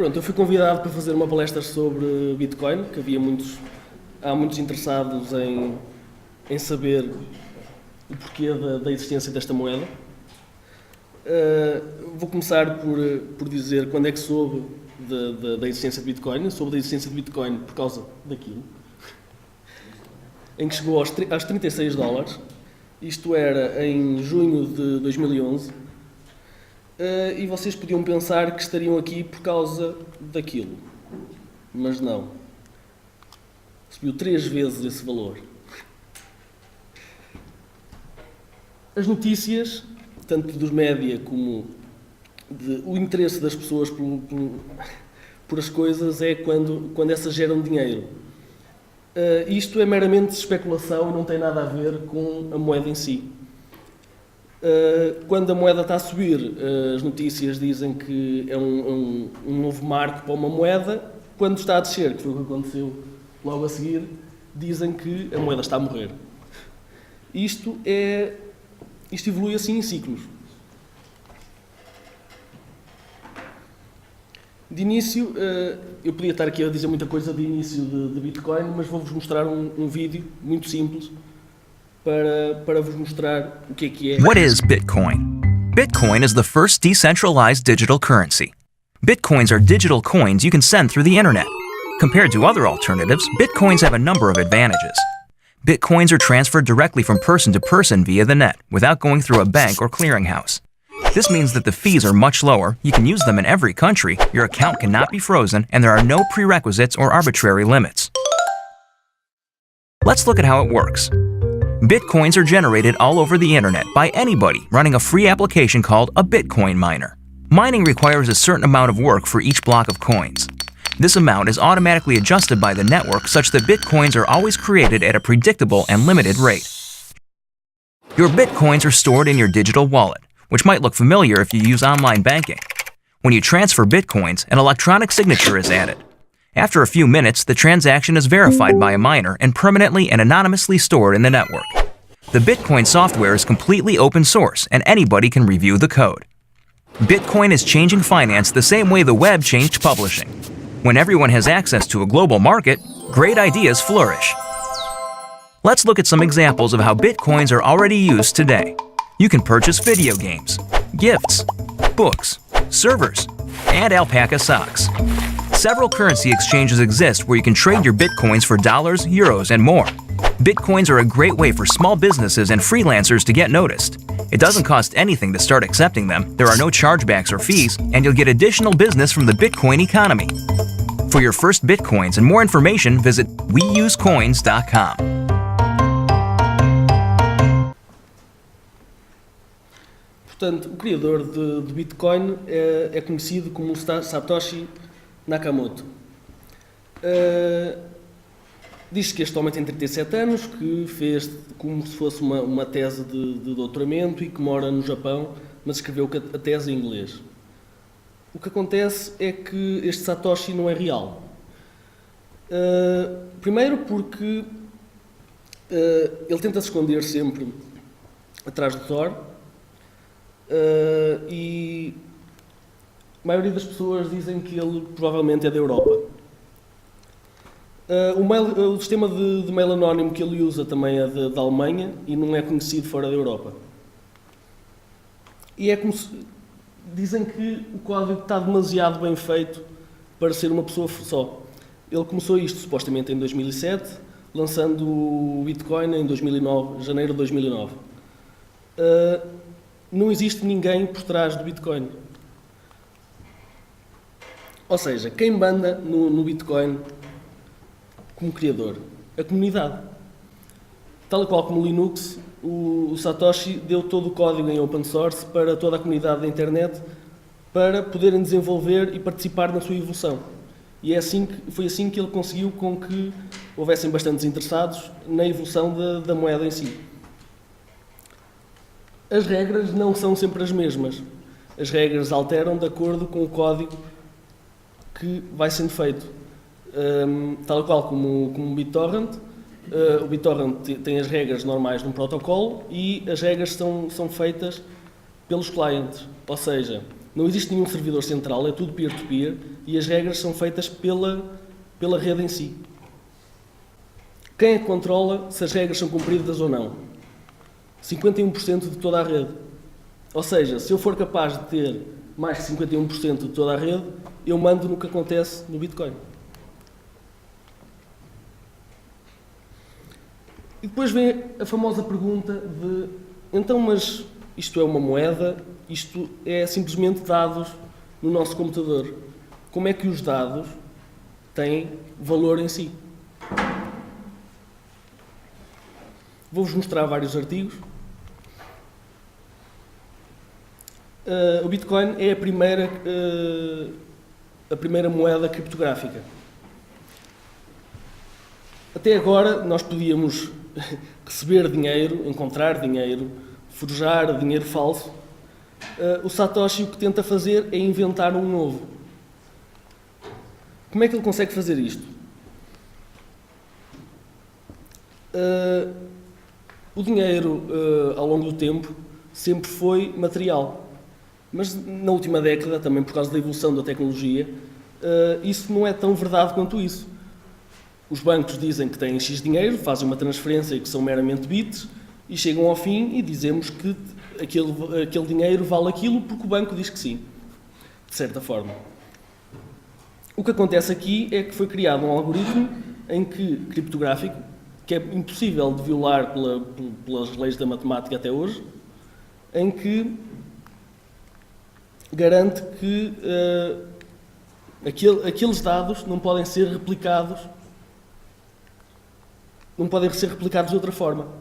Pronto, eu fui convidado para fazer uma palestra sobre Bitcoin, que há muitos interessados em saber o porquê da existência desta moeda. Vou começar por dizer quando é que soube da existência de Bitcoin. Soube da existência de Bitcoin por causa daquilo, em que chegou aos $36. Isto era em junho de 2011. E vocês podiam pensar que estariam aqui por causa daquilo, mas não. Subiu 3 vezes esse valor. As notícias, tanto dos média como o interesse das pessoas por as coisas, é quando essas geram dinheiro. Isto é meramente especulação e não tem nada a ver com a moeda em si. Quando a moeda está a subir, as notícias dizem que é um novo marco para uma moeda. Quando está a descer, que foi o que aconteceu logo a seguir, dizem que a moeda está a morrer. Isto evolui assim em ciclos. De início, eu podia estar aqui a dizer muita coisa de início de Bitcoin, mas vou-vos mostrar um vídeo muito simples para vos mostrar o que é. What is Bitcoin? Bitcoin is the first decentralized digital currency. Bitcoins are digital coins you can send through the internet. Compared to other alternatives, Bitcoins have a number of advantages. Bitcoins are transferred directly from person to person via the net, without going through a bank or clearinghouse. This means that the fees are much lower, you can use them in every country, your account cannot be frozen, and there are no prerequisites or arbitrary limits. Let's look at how it works. Bitcoins are generated all over the internet by anybody running a free application called a Bitcoin miner. Mining requires a certain amount of work for each block of coins. This amount is automatically adjusted by the network such that Bitcoins are always created at a predictable and limited rate. Your Bitcoins are stored in your digital wallet, which might look familiar if you use online banking. When you transfer Bitcoins, an electronic signature is added. After a few minutes, the transaction is verified by a miner and permanently and anonymously stored in the network. The Bitcoin software is completely open source and anybody can review the code. Bitcoin is changing finance the same way the web changed publishing. When everyone has access to a global market, great ideas flourish. Let's look at some examples of how Bitcoins are already used today. You can purchase video games, gifts, books, servers, and alpaca socks. Several currency exchanges exist where you can trade your Bitcoins for dollars, euros, and more. Bitcoins are a great way for small businesses and freelancers to get noticed. It doesn't cost anything to start accepting them, there are no chargebacks or fees, and you'll get additional business from the Bitcoin economy. For your first Bitcoins and more information, visit weusecoins.com. Portanto, o criador de Bitcoin é conhecido como Satoshi Nakamoto. Diz que este homem tem 37 anos, que fez como se fosse uma tese de doutoramento e que mora no Japão, mas escreveu a tese em inglês. O que acontece é que este Satoshi não é real. Primeiro porque ele tenta se esconder sempre atrás do Tor, e a maioria das pessoas dizem que ele provavelmente é da Europa. O sistema de mail anónimo que ele usa também é da Alemanha e não é conhecido fora da Europa. E é como se dizem que o código está demasiado bem feito para ser uma pessoa só. Ele começou isto supostamente em 2007, lançando o Bitcoin em 2009, janeiro de 2009. Não existe ninguém por trás do Bitcoin. Ou seja, quem manda no Bitcoin como criador? A comunidade. Tal e qual como o Linux, o Satoshi deu todo o código em open source para toda a comunidade da internet para poderem desenvolver e participar na sua evolução. E foi assim que ele conseguiu com que houvessem bastantes interessados na evolução da moeda em si. As regras não são sempre as mesmas. As regras alteram de acordo com o código que vai sendo feito. Tal qual como o BitTorrent, o BitTorrent tem as regras normais de um protocolo e as regras são feitas pelos clientes. Ou seja, Não existe nenhum servidor central, é tudo peer-to-peer e as regras são feitas pela rede em si. Quem é que controla se as regras são cumpridas ou não? 51% de toda a rede. Ou seja, se eu for capaz de ter mais de 51% de toda a rede, eu mando no que acontece no Bitcoin. E depois vem a famosa pergunta de, então, mas isto é uma moeda, isto é simplesmente dados no nosso computador. Como é que os dados têm valor em si? Vou-vos mostrar vários artigos. O Bitcoin é a primeira moeda criptográfica. Até agora nós podíamos receber dinheiro, encontrar dinheiro, forjar dinheiro falso. O Satoshi o que tenta fazer é inventar um novo. Como é que ele consegue fazer isto? O dinheiro, ao longo do tempo, sempre foi material. Mas na última década, também por causa da evolução da tecnologia, isso não é tão verdade quanto isso. Os bancos dizem que têm X dinheiro, fazem uma transferência que são meramente bits, e chegam ao fim e dizemos que aquele dinheiro vale aquilo porque o banco diz que sim, de certa forma. O que acontece aqui é que foi criado um algoritmo criptográfico, que é impossível de violar pelas leis da matemática até hoje, em que garante que aqueles dados não podem ser replicados de outra forma.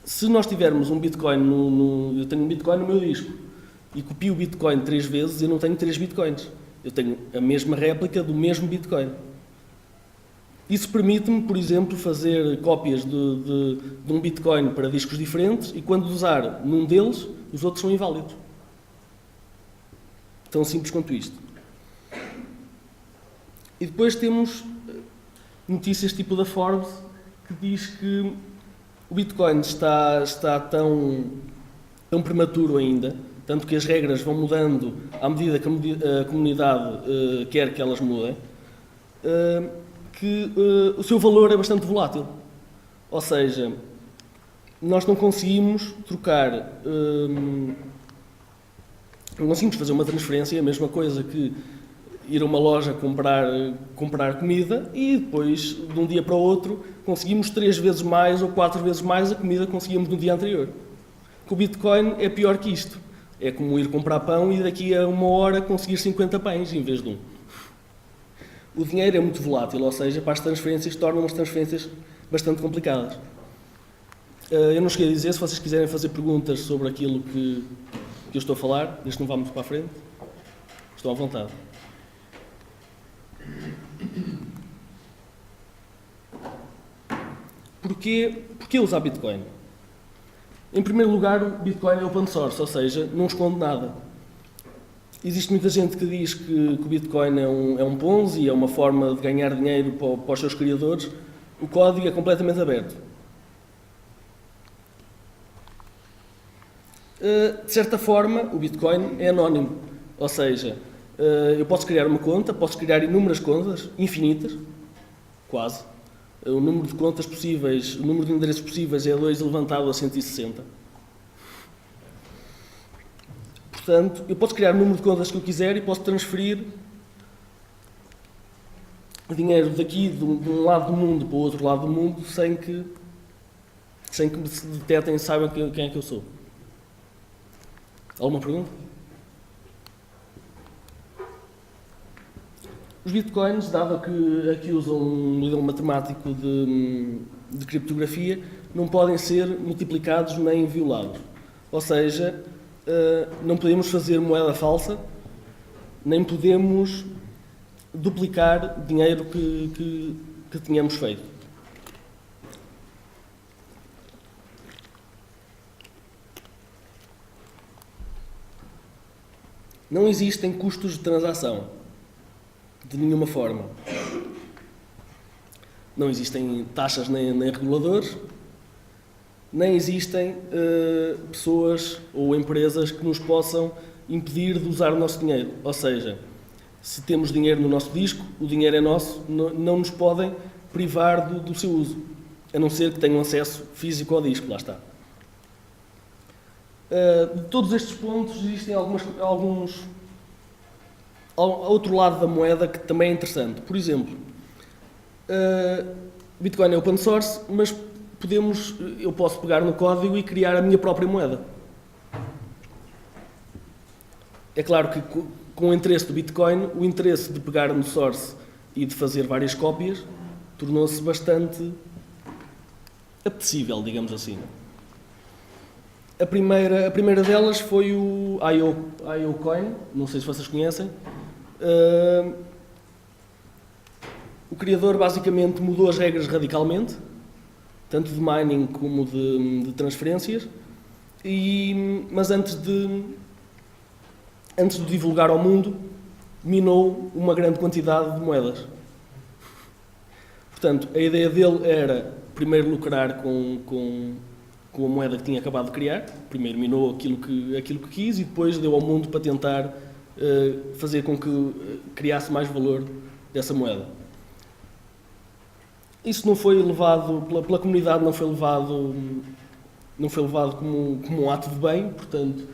Se nós tivermos um Bitcoin eu tenho um Bitcoin no meu disco e copio o Bitcoin 3 vezes, eu não tenho 3 Bitcoins. Eu tenho a mesma réplica do mesmo Bitcoin. Isso permite-me, por exemplo, fazer cópias de um Bitcoin para discos diferentes e quando usar num deles, os outros são inválidos. Tão simples quanto isto. E depois temos notícias tipo da Forbes, que diz que o Bitcoin está tão prematuro ainda, tanto que as regras vão mudando à medida que a comunidade quer que elas mudem, que o seu valor é bastante volátil. Ou seja, nós não conseguimos trocar, não conseguimos fazer uma transferência, a mesma coisa que ir a uma loja comprar comida e depois, de um dia para o outro, conseguimos 3 vezes mais ou 4 vezes mais a comida que conseguíamos no dia anterior. Com o Bitcoin é pior que isto. É como ir comprar pão e daqui a 1 hora conseguir 50 pães em vez de 1. O dinheiro é muito volátil, ou seja, para as transferências tornam as transferências bastante complicadas. Eu não cheguei a dizer, se vocês quiserem fazer perguntas sobre aquilo que eu estou a falar, desde que não vá muito para a frente, estão à vontade. Porquê usar Bitcoin? Em primeiro lugar, o Bitcoin é open source, ou seja, não esconde nada. Existe muita gente que diz que o Bitcoin é um Ponzi, é uma forma de ganhar dinheiro para os seus criadores. O código é completamente aberto. De certa forma, o Bitcoin é anónimo, ou seja, eu posso criar uma conta, posso criar inúmeras contas, infinitas, quase. O número de contas possíveis, o número de endereços possíveis é 2 elevado a 160. Portanto, eu posso criar o número de contas que eu quiser e posso transferir dinheiro daqui, de um lado do mundo para o outro lado do mundo, sem que me detetem e saibam quem é que eu sou. Alguma pergunta? Os bitcoins, dado que aqui usam um modelo matemático de criptografia, não podem ser multiplicados nem violados. Ou seja, não podemos fazer moeda falsa, nem podemos duplicar dinheiro que tínhamos feito. Não existem custos de transação, de nenhuma forma. Não existem taxas nem reguladores. nem existem pessoas ou empresas que nos possam impedir de usar o nosso dinheiro. Ou seja, se temos dinheiro no nosso disco, o dinheiro é nosso, não nos podem privar do seu uso, a não ser que tenham acesso físico ao disco, lá está. De todos estes pontos existem alguns outro lado da moeda que também é interessante. Por exemplo, Bitcoin é open source, mas eu posso pegar no código e criar a minha própria moeda. É claro que com o interesse do Bitcoin, o interesse de pegar no source e de fazer várias cópias tornou-se bastante apetecível, digamos assim. A primeira delas foi o IOCoin, não sei se vocês conhecem. O criador basicamente mudou as regras radicalmente, tanto de mining como de transferências, mas antes de divulgar ao mundo, minou uma grande quantidade de moedas. Portanto, a ideia dele era primeiro lucrar com a moeda que tinha acabado de criar, primeiro minou aquilo que quis e depois deu ao mundo para tentar fazer com que criasse mais valor dessa moeda. Isso não foi levado, pela comunidade não foi levado como um ato de bem, portanto,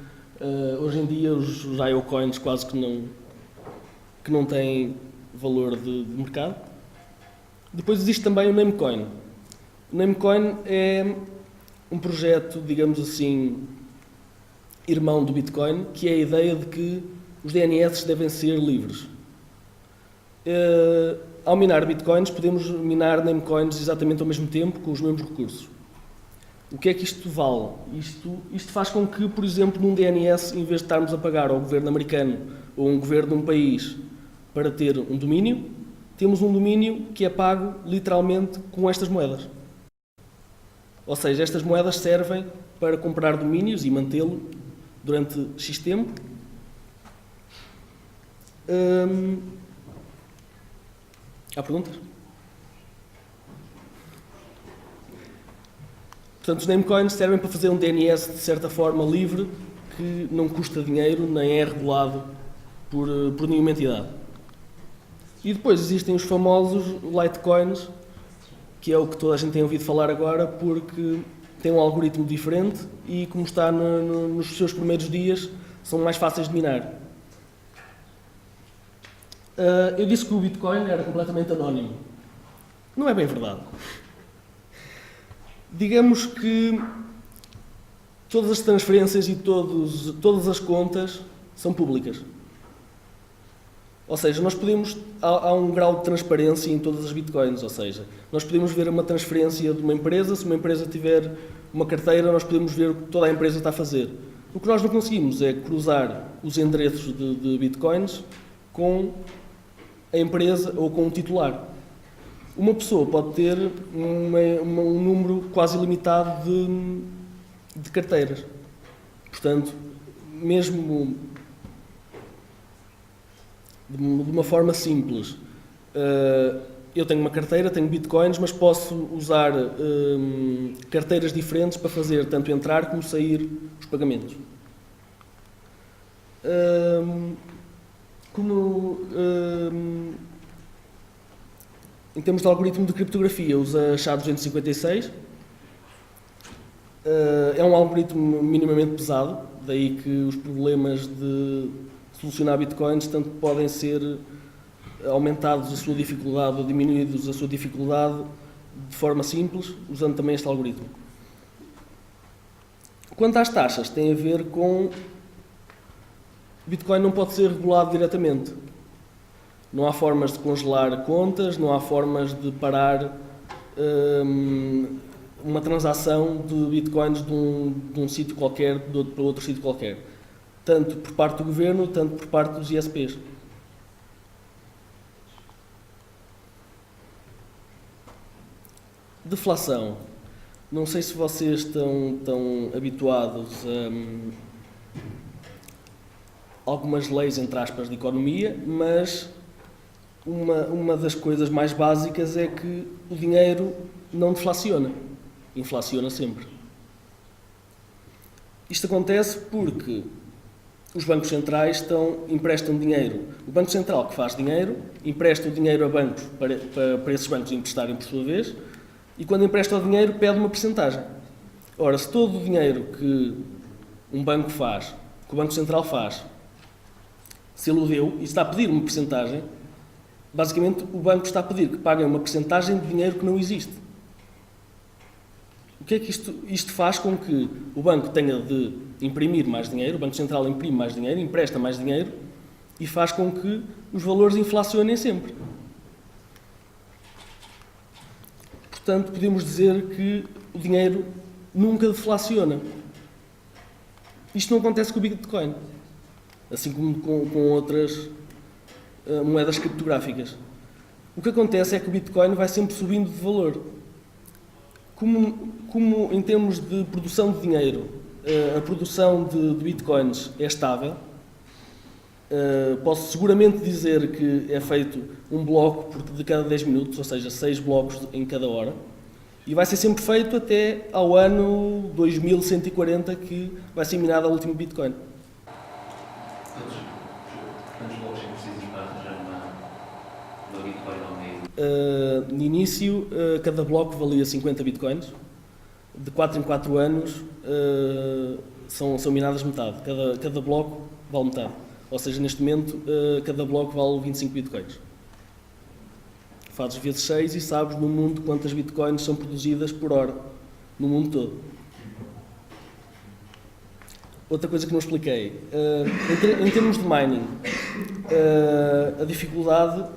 hoje em dia os IOCoins quase que não têm valor de mercado. Depois existe também o Namecoin. O Namecoin é um projeto, digamos assim, irmão do Bitcoin, que é a ideia de que os DNS devem ser livres. Ao minar Bitcoins, podemos minar Namecoins exatamente ao mesmo tempo, com os mesmos recursos. O que é que isto vale? Isto faz com que, por exemplo, num DNS, em vez de estarmos a pagar ao governo americano ou a um governo de um país para ter um domínio, temos um domínio que é pago literalmente com estas moedas. Ou seja, estas moedas servem para comprar domínios e mantê-lo durante X tempo. Há perguntas? Portanto, os namecoins servem para fazer um DNS de certa forma livre, que não custa dinheiro, nem é regulado por nenhuma entidade. E depois existem os famosos Litecoins, que é o que toda a gente tem ouvido falar agora, porque tem um algoritmo diferente e, como está nos seus primeiros dias, são mais fáceis de minar. Eu disse que o Bitcoin era completamente anónimo. Não é bem verdade. Digamos que todas as transferências e todas as contas são públicas. Ou seja, há um grau de transparência em todas as bitcoins, ou seja, nós podemos ver uma transferência de uma empresa, se uma empresa tiver uma carteira, nós podemos ver o que toda a empresa está a fazer. O que nós não conseguimos é cruzar os endereços de bitcoins com a empresa ou com o titular. Uma pessoa pode ter um número quase ilimitado de carteiras. Portanto, mesmo de uma forma simples, eu tenho uma carteira, tenho bitcoins, mas posso usar carteiras diferentes para fazer tanto entrar como sair os pagamentos. Em termos de algoritmo de criptografia, usa SHA-256. É um algoritmo minimamente pesado, daí que os problemas de solucionar bitcoins tanto podem ser aumentados a sua dificuldade ou diminuídos a sua dificuldade de forma simples, usando também este algoritmo. Quanto às taxas, tem a ver com... Bitcoin não pode ser regulado diretamente. Não há formas de congelar contas, não há formas de parar uma transação de bitcoins de um sítio qualquer para outro sítio qualquer. Tanto por parte do governo, tanto por parte dos ISPs. Deflação. Não sei se vocês estão habituados a algumas leis, entre aspas, de economia, mas uma das coisas mais básicas é que o dinheiro não deflaciona. Inflaciona sempre. Isto acontece porque os bancos centrais emprestam dinheiro. O Banco Central, que faz dinheiro, empresta o dinheiro a bancos para esses bancos emprestarem por sua vez, e quando empresta o dinheiro pede uma percentagem. Ora, se todo o dinheiro que um banco faz, que o Banco Central faz, se ele o deu e está a pedir uma percentagem, basicamente o banco está a pedir que paguem uma percentagem de dinheiro que não existe. O que é que isto faz com que o banco tenha de imprimir mais dinheiro, o Banco Central imprime mais dinheiro, empresta mais dinheiro e faz com que os valores inflacionem sempre. Portanto, podemos dizer que o dinheiro nunca deflaciona. Isto não acontece com o Bitcoin, assim como com outras moedas criptográficas. O que acontece é que o Bitcoin vai sempre subindo de valor. Como em termos de produção de dinheiro, a produção de Bitcoins é estável, posso seguramente dizer que é feito um bloco de cada 10 minutos, ou seja, 6 blocos em cada hora, e vai ser sempre feito até ao ano 2140, que vai ser minado a última Bitcoin. Quantos blocos é preciso para arranjar uma Bitcoin ao meio? No início, cada bloco valia 50 Bitcoins. De 4 em 4 anos são minadas metade. Cada bloco vale metade. Ou seja, neste momento, cada bloco vale 25 Bitcoins. Fazes vezes 6 e sabes no mundo quantas Bitcoins são produzidas por hora, no mundo todo. Outra coisa que não expliquei, em termos de mining, a dificuldade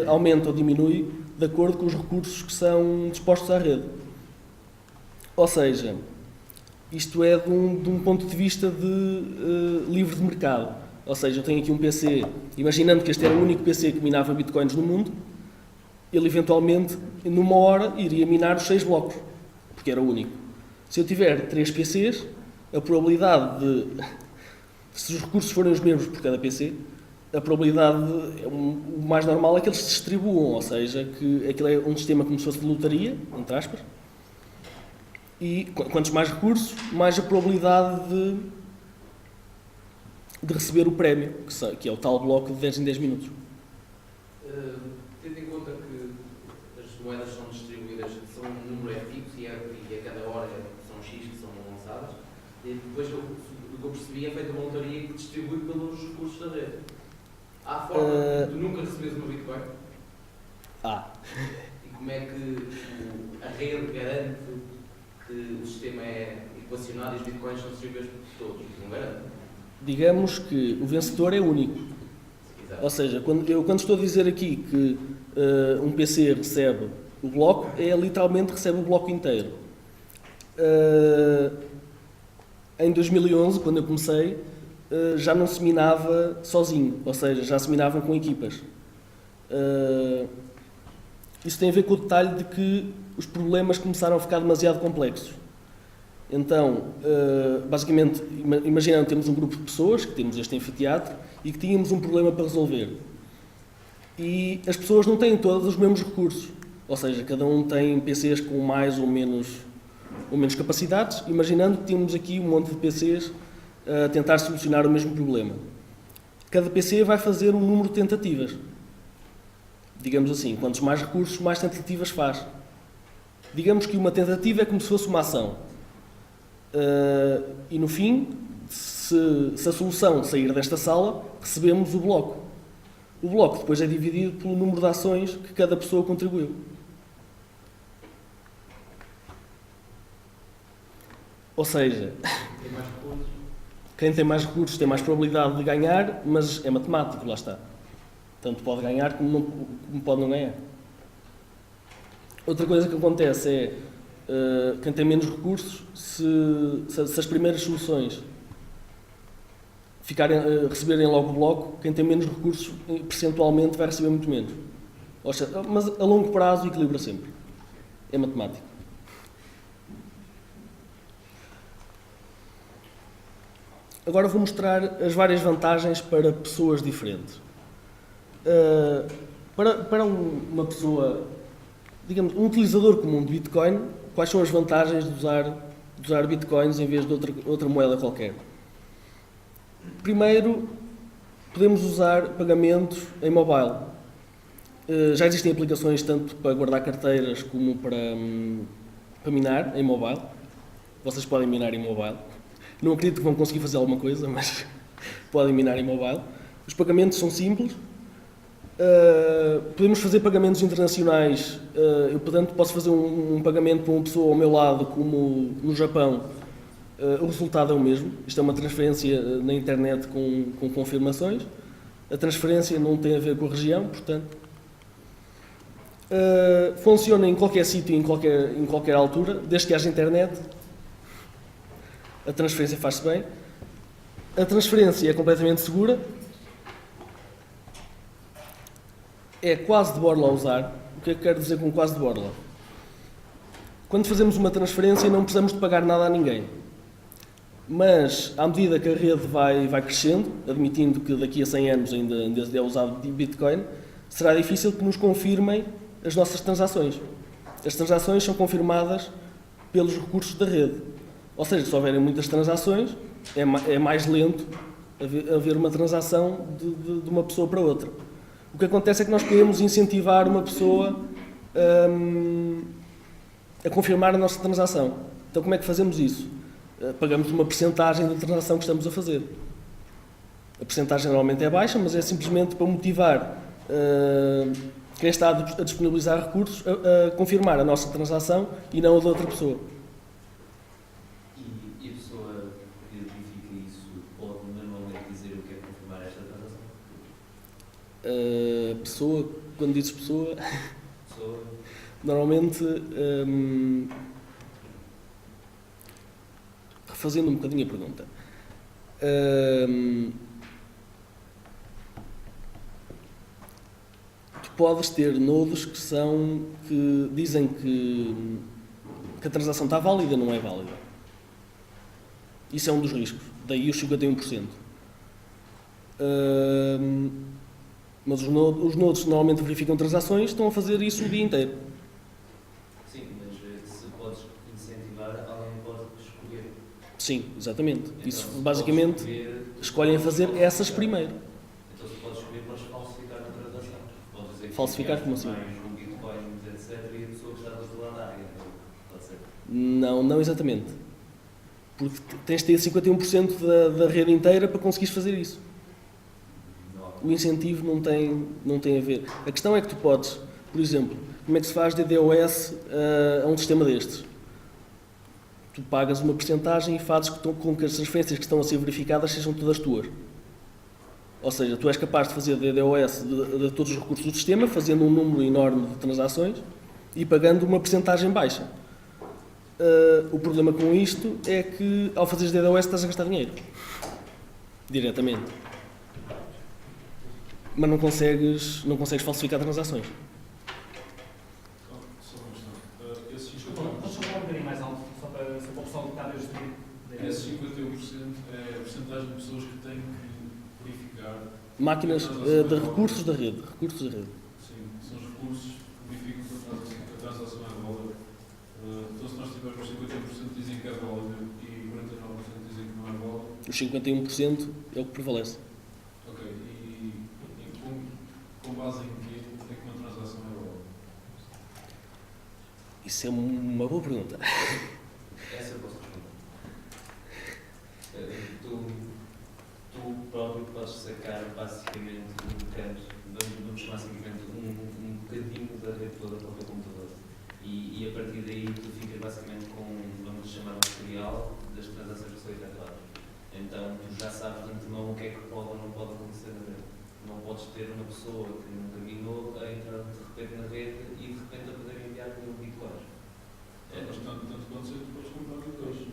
aumenta ou diminui de acordo com os recursos que são dispostos à rede. Ou seja, isto é de um ponto de vista de livre de mercado. Ou seja, eu tenho aqui um PC, imaginando que este era o único PC que minava Bitcoins no mundo, ele eventualmente, numa hora, iria minar os 6 blocos, porque era o único. Se eu tiver 3 PCs, a probabilidade de, se os recursos forem os mesmos por cada PC, a probabilidade, o mais normal é que eles se distribuam, ou seja, que aquilo é um sistema como se fosse de lotaria, entre aspas, e quantos mais recursos, mais a probabilidade de receber o prémio, que é o tal bloco de 10 em 10 minutos. Tendo em conta que as moedas são distribuídas, são um número é fixo e a cada hora são X que são lançadas, e depois o que eu percebi é feita uma lotaria que distribui pelos recursos da rede. Há forma de nunca receberes uma Bitcoin? E como é que a rede garante que o sistema é equacionado e os Bitcoins são distribuídos por todos? Não garante? Digamos que o vencedor é único. Exato. Ou seja, quando estou a dizer aqui que um PC recebe o bloco, literalmente recebe o bloco inteiro. Em 2011, quando eu comecei, já não se minava sozinho, ou seja, já se minavam com equipas. Isso tem a ver com o detalhe de que os problemas começaram a ficar demasiado complexos. Então, basicamente, imaginando que temos um grupo de pessoas, que temos este anfiteatro, e que tínhamos um problema para resolver. E as pessoas não têm todos os mesmos recursos, ou seja, cada um tem PCs com mais ou menos capacidades, imaginando que temos aqui um monte de PCs a tentar solucionar o mesmo problema. Cada PC vai fazer um número de tentativas. Digamos assim, quantos mais recursos, mais tentativas faz. Digamos que uma tentativa é como se fosse uma ação. E no fim, se a solução sair desta sala, recebemos o bloco. O bloco depois é dividido pelo número de ações que cada pessoa contribuiu. Ou seja, quem tem mais recursos tem mais probabilidade de ganhar, mas é matemático, lá está. Tanto pode ganhar como pode não ganhar. Outra coisa que acontece é, quem tem menos recursos, se as primeiras soluções receberem logo o bloco, quem tem menos recursos, percentualmente, vai receber muito menos. Ou seja, mas a longo prazo equilibra sempre. É matemático. Agora vou mostrar as várias vantagens para pessoas diferentes. Para uma pessoa, digamos, um utilizador comum de Bitcoin, quais são as vantagens de usar de usar bitcoins em vez de outra moeda qualquer? Primeiro, podemos usar pagamentos em mobile. Já existem aplicações tanto para guardar carteiras como para minar em mobile. Vocês podem minar em mobile. Não acredito que vão conseguir fazer alguma coisa, mas podem minar em mobile. Os pagamentos são simples. Podemos fazer pagamentos internacionais. Eu, portanto, posso fazer um pagamento para uma pessoa ao meu lado, como no Japão. O resultado é o mesmo. Isto é uma transferência na internet com confirmações. A transferência não tem a ver com a região, portanto. Funciona em qualquer sítio, em qualquer altura, desde que haja internet. A transferência faz-se bem. A transferência é completamente segura. É quase de borla a usar. O que é que quero dizer com quase de borla? Quando fazemos uma transferência não precisamos de pagar nada a ninguém. Mas, à medida que a rede vai crescendo, admitindo que daqui a 100 anos ainda é usado Bitcoin, será difícil que nos confirmem as nossas transações. As transações são confirmadas pelos recursos da rede. Ou seja, se houverem muitas transações, é mais lento haver uma transação de uma pessoa para outra. O que acontece é que nós podemos incentivar uma pessoa a confirmar a nossa transação. Então, como é que fazemos isso? Pagamos uma percentagem da transação que estamos a fazer. A percentagem normalmente é baixa, mas é simplesmente para motivar quem está a disponibilizar recursos a confirmar a nossa transação e não a da outra pessoa. E a pessoa que verifica isso pode manualmente dizer o que é confirmar esta transação? Pessoa, quando dizes pessoa, normalmente, refazendo um bocadinho a pergunta, tu podes ter nodos que dizem que a transação está válida ou não é válida. Isso é um dos riscos, daí os 51%. Mas os nodos que normalmente verificam transações estão a fazer isso o dia inteiro. Sim, mas se podes incentivar, alguém pode escolher. Sim, exatamente. Então, Isso basicamente escolhem fazer essas primeiro. Então se podes escolher, podes falsificar a transação. Podes dizer que Falsificar como assim? mais um Bitcoin, etc. E a pessoa que está do outro lado da área. Pode ser. Não exatamente. Porque tens de ter 51% da rede inteira para conseguires fazer isso. O incentivo não tem a ver. A questão é que tu podes, por exemplo, como é que se faz DDoS a um sistema destes? Tu pagas uma percentagem e fazes com que as transferências que estão a ser verificadas sejam todas tuas. Ou seja, tu és capaz de fazer DDoS de todos os recursos do sistema, fazendo um número enorme de transações e pagando uma percentagem baixa. O problema com isto é que, ao fazeres DDoS, estás a gastar dinheiro. Diretamente. Mas não consegues falsificar transações. Podes falar um bocadinho mais alto, só para o pessoal que está a ver. Esse 51% é a porcentagem de pessoas que têm que verificar. Máquinas de recursos da rede. Sim, são os recursos que verificam que a transação é válida. Então, se nós tivermos 51% dizem que é válida e 49% dizem que não é válida. Os 51% é o que prevalece. Ok, e com base em que é que uma transação é válida? Isso é uma boa pergunta. Essa eu posso responder. Tu próprio podes sacar basicamente um canto, vamos chamar simplesmente um bocadinho da rede toda para o teu computador. E a partir daí tu ficas basicamente com, vamos chamar um historial das transações que são efetuadas. Então tu já sabes de antemão o que é que pode ou não pode acontecer na rede. Não podes ter uma pessoa que nunca minou a entrar de repente na rede e de repente a poder enviar mil bitcoins. Mas tanto quanto sei, tu podes comprar bitcoins.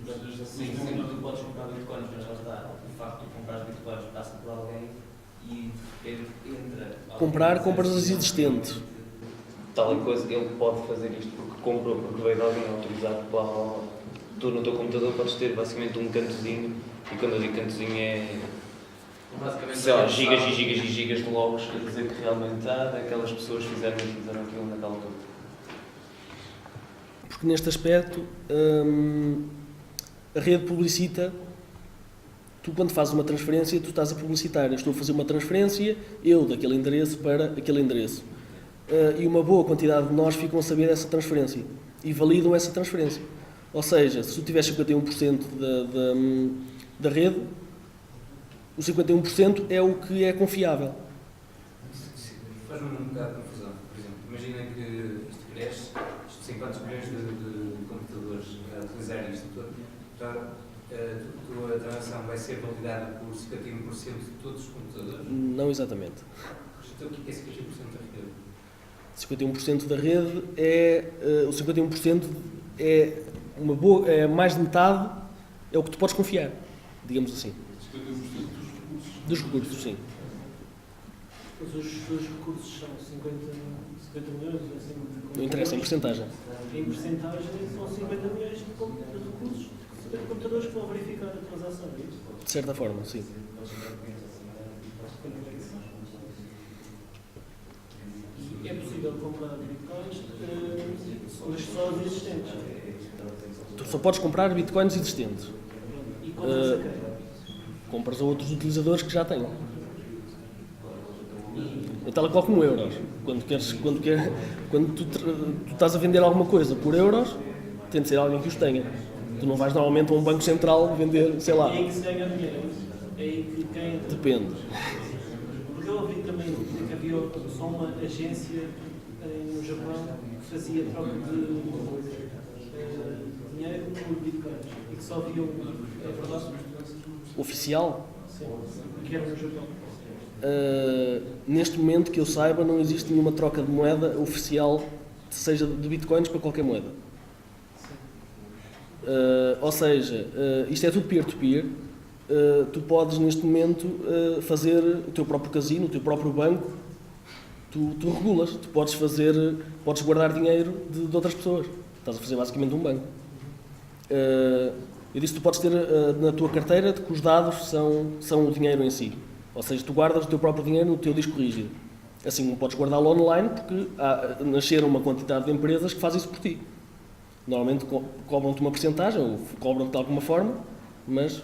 Sim, tu podes comprar bitcoins, mas lá está. O facto de comprar bitcoins passa por alguém e de repente entra. Compras as existentes. Tal coisa, ele pode fazer isto porque comprou, porque veio de alguém autorizado para. Tu no teu computador podes ter basicamente um cantozinho, e quando eu digo cantozinho é. Sei lá, gigas e gigas e gigas de logs a dizer que realmente aquelas pessoas fizeram aquilo naquela altura. Porque neste aspecto, a rede publicita, tu quando fazes uma transferência, tu estás a publicitar, eu estou a fazer uma transferência, eu daquele endereço para aquele endereço. E uma boa quantidade de nós ficam a saber dessa transferência e validam essa transferência. Ou seja, se tu tiveres 51% da rede, o 51% é o que é confiável. Faz-me um bocado de confusão. Por exemplo, imagina que isto cresce, isto 50 milhões de computadores a utilizar isto. A tua transação vai ser validada por 51% de todos os computadores? Não exatamente. Então o que é 51% da rede? 51% da rede o 51% é mais de metade, é o que tu podes confiar, digamos assim. 51% Dos recursos, sim. Mas os recursos são 50 milhões, assim, Não interessa, em porcentagem. em porcentagem são 50 milhões de recursos, 50 computadores que vão verificar a transação, é isso? De certa forma, sim. E é possível comprar bitcoins nas pessoas existentes. Tu só podes comprar bitcoins existentes. E compras a quem? Compras a outros utilizadores que já têm. É tal e qual como euros. Quando tu estás a vender alguma coisa por euros, tem de ser alguém que os tenha. Tu não vais normalmente a um banco central vender, sei lá. E é aí que se ganha dinheiro, é aí que ganha. Depende. Porque eu ouvi também que havia só uma agência no Japão que fazia troca de dinheiro por bitcoins e que só havia é verdade? Oficial? Sim, que era no Japão. Neste momento, que eu saiba, não existe nenhuma troca de moeda oficial, seja de bitcoins para qualquer moeda. Ou seja, isto é tudo peer-to-peer. Tu podes, neste momento, fazer o teu próprio casino, o teu próprio banco. Tu regulas. Tu podes guardar dinheiro de outras pessoas. Estás a fazer basicamente um banco. Eu disse que tu podes ter na tua carteira que os dados são o dinheiro em si. Ou seja, tu guardas o teu próprio dinheiro no teu disco rígido. Assim, não podes guardá-lo online porque nasceram uma quantidade de empresas que fazem isso por ti. Normalmente cobram-te uma porcentagem ou cobram-te de alguma forma, mas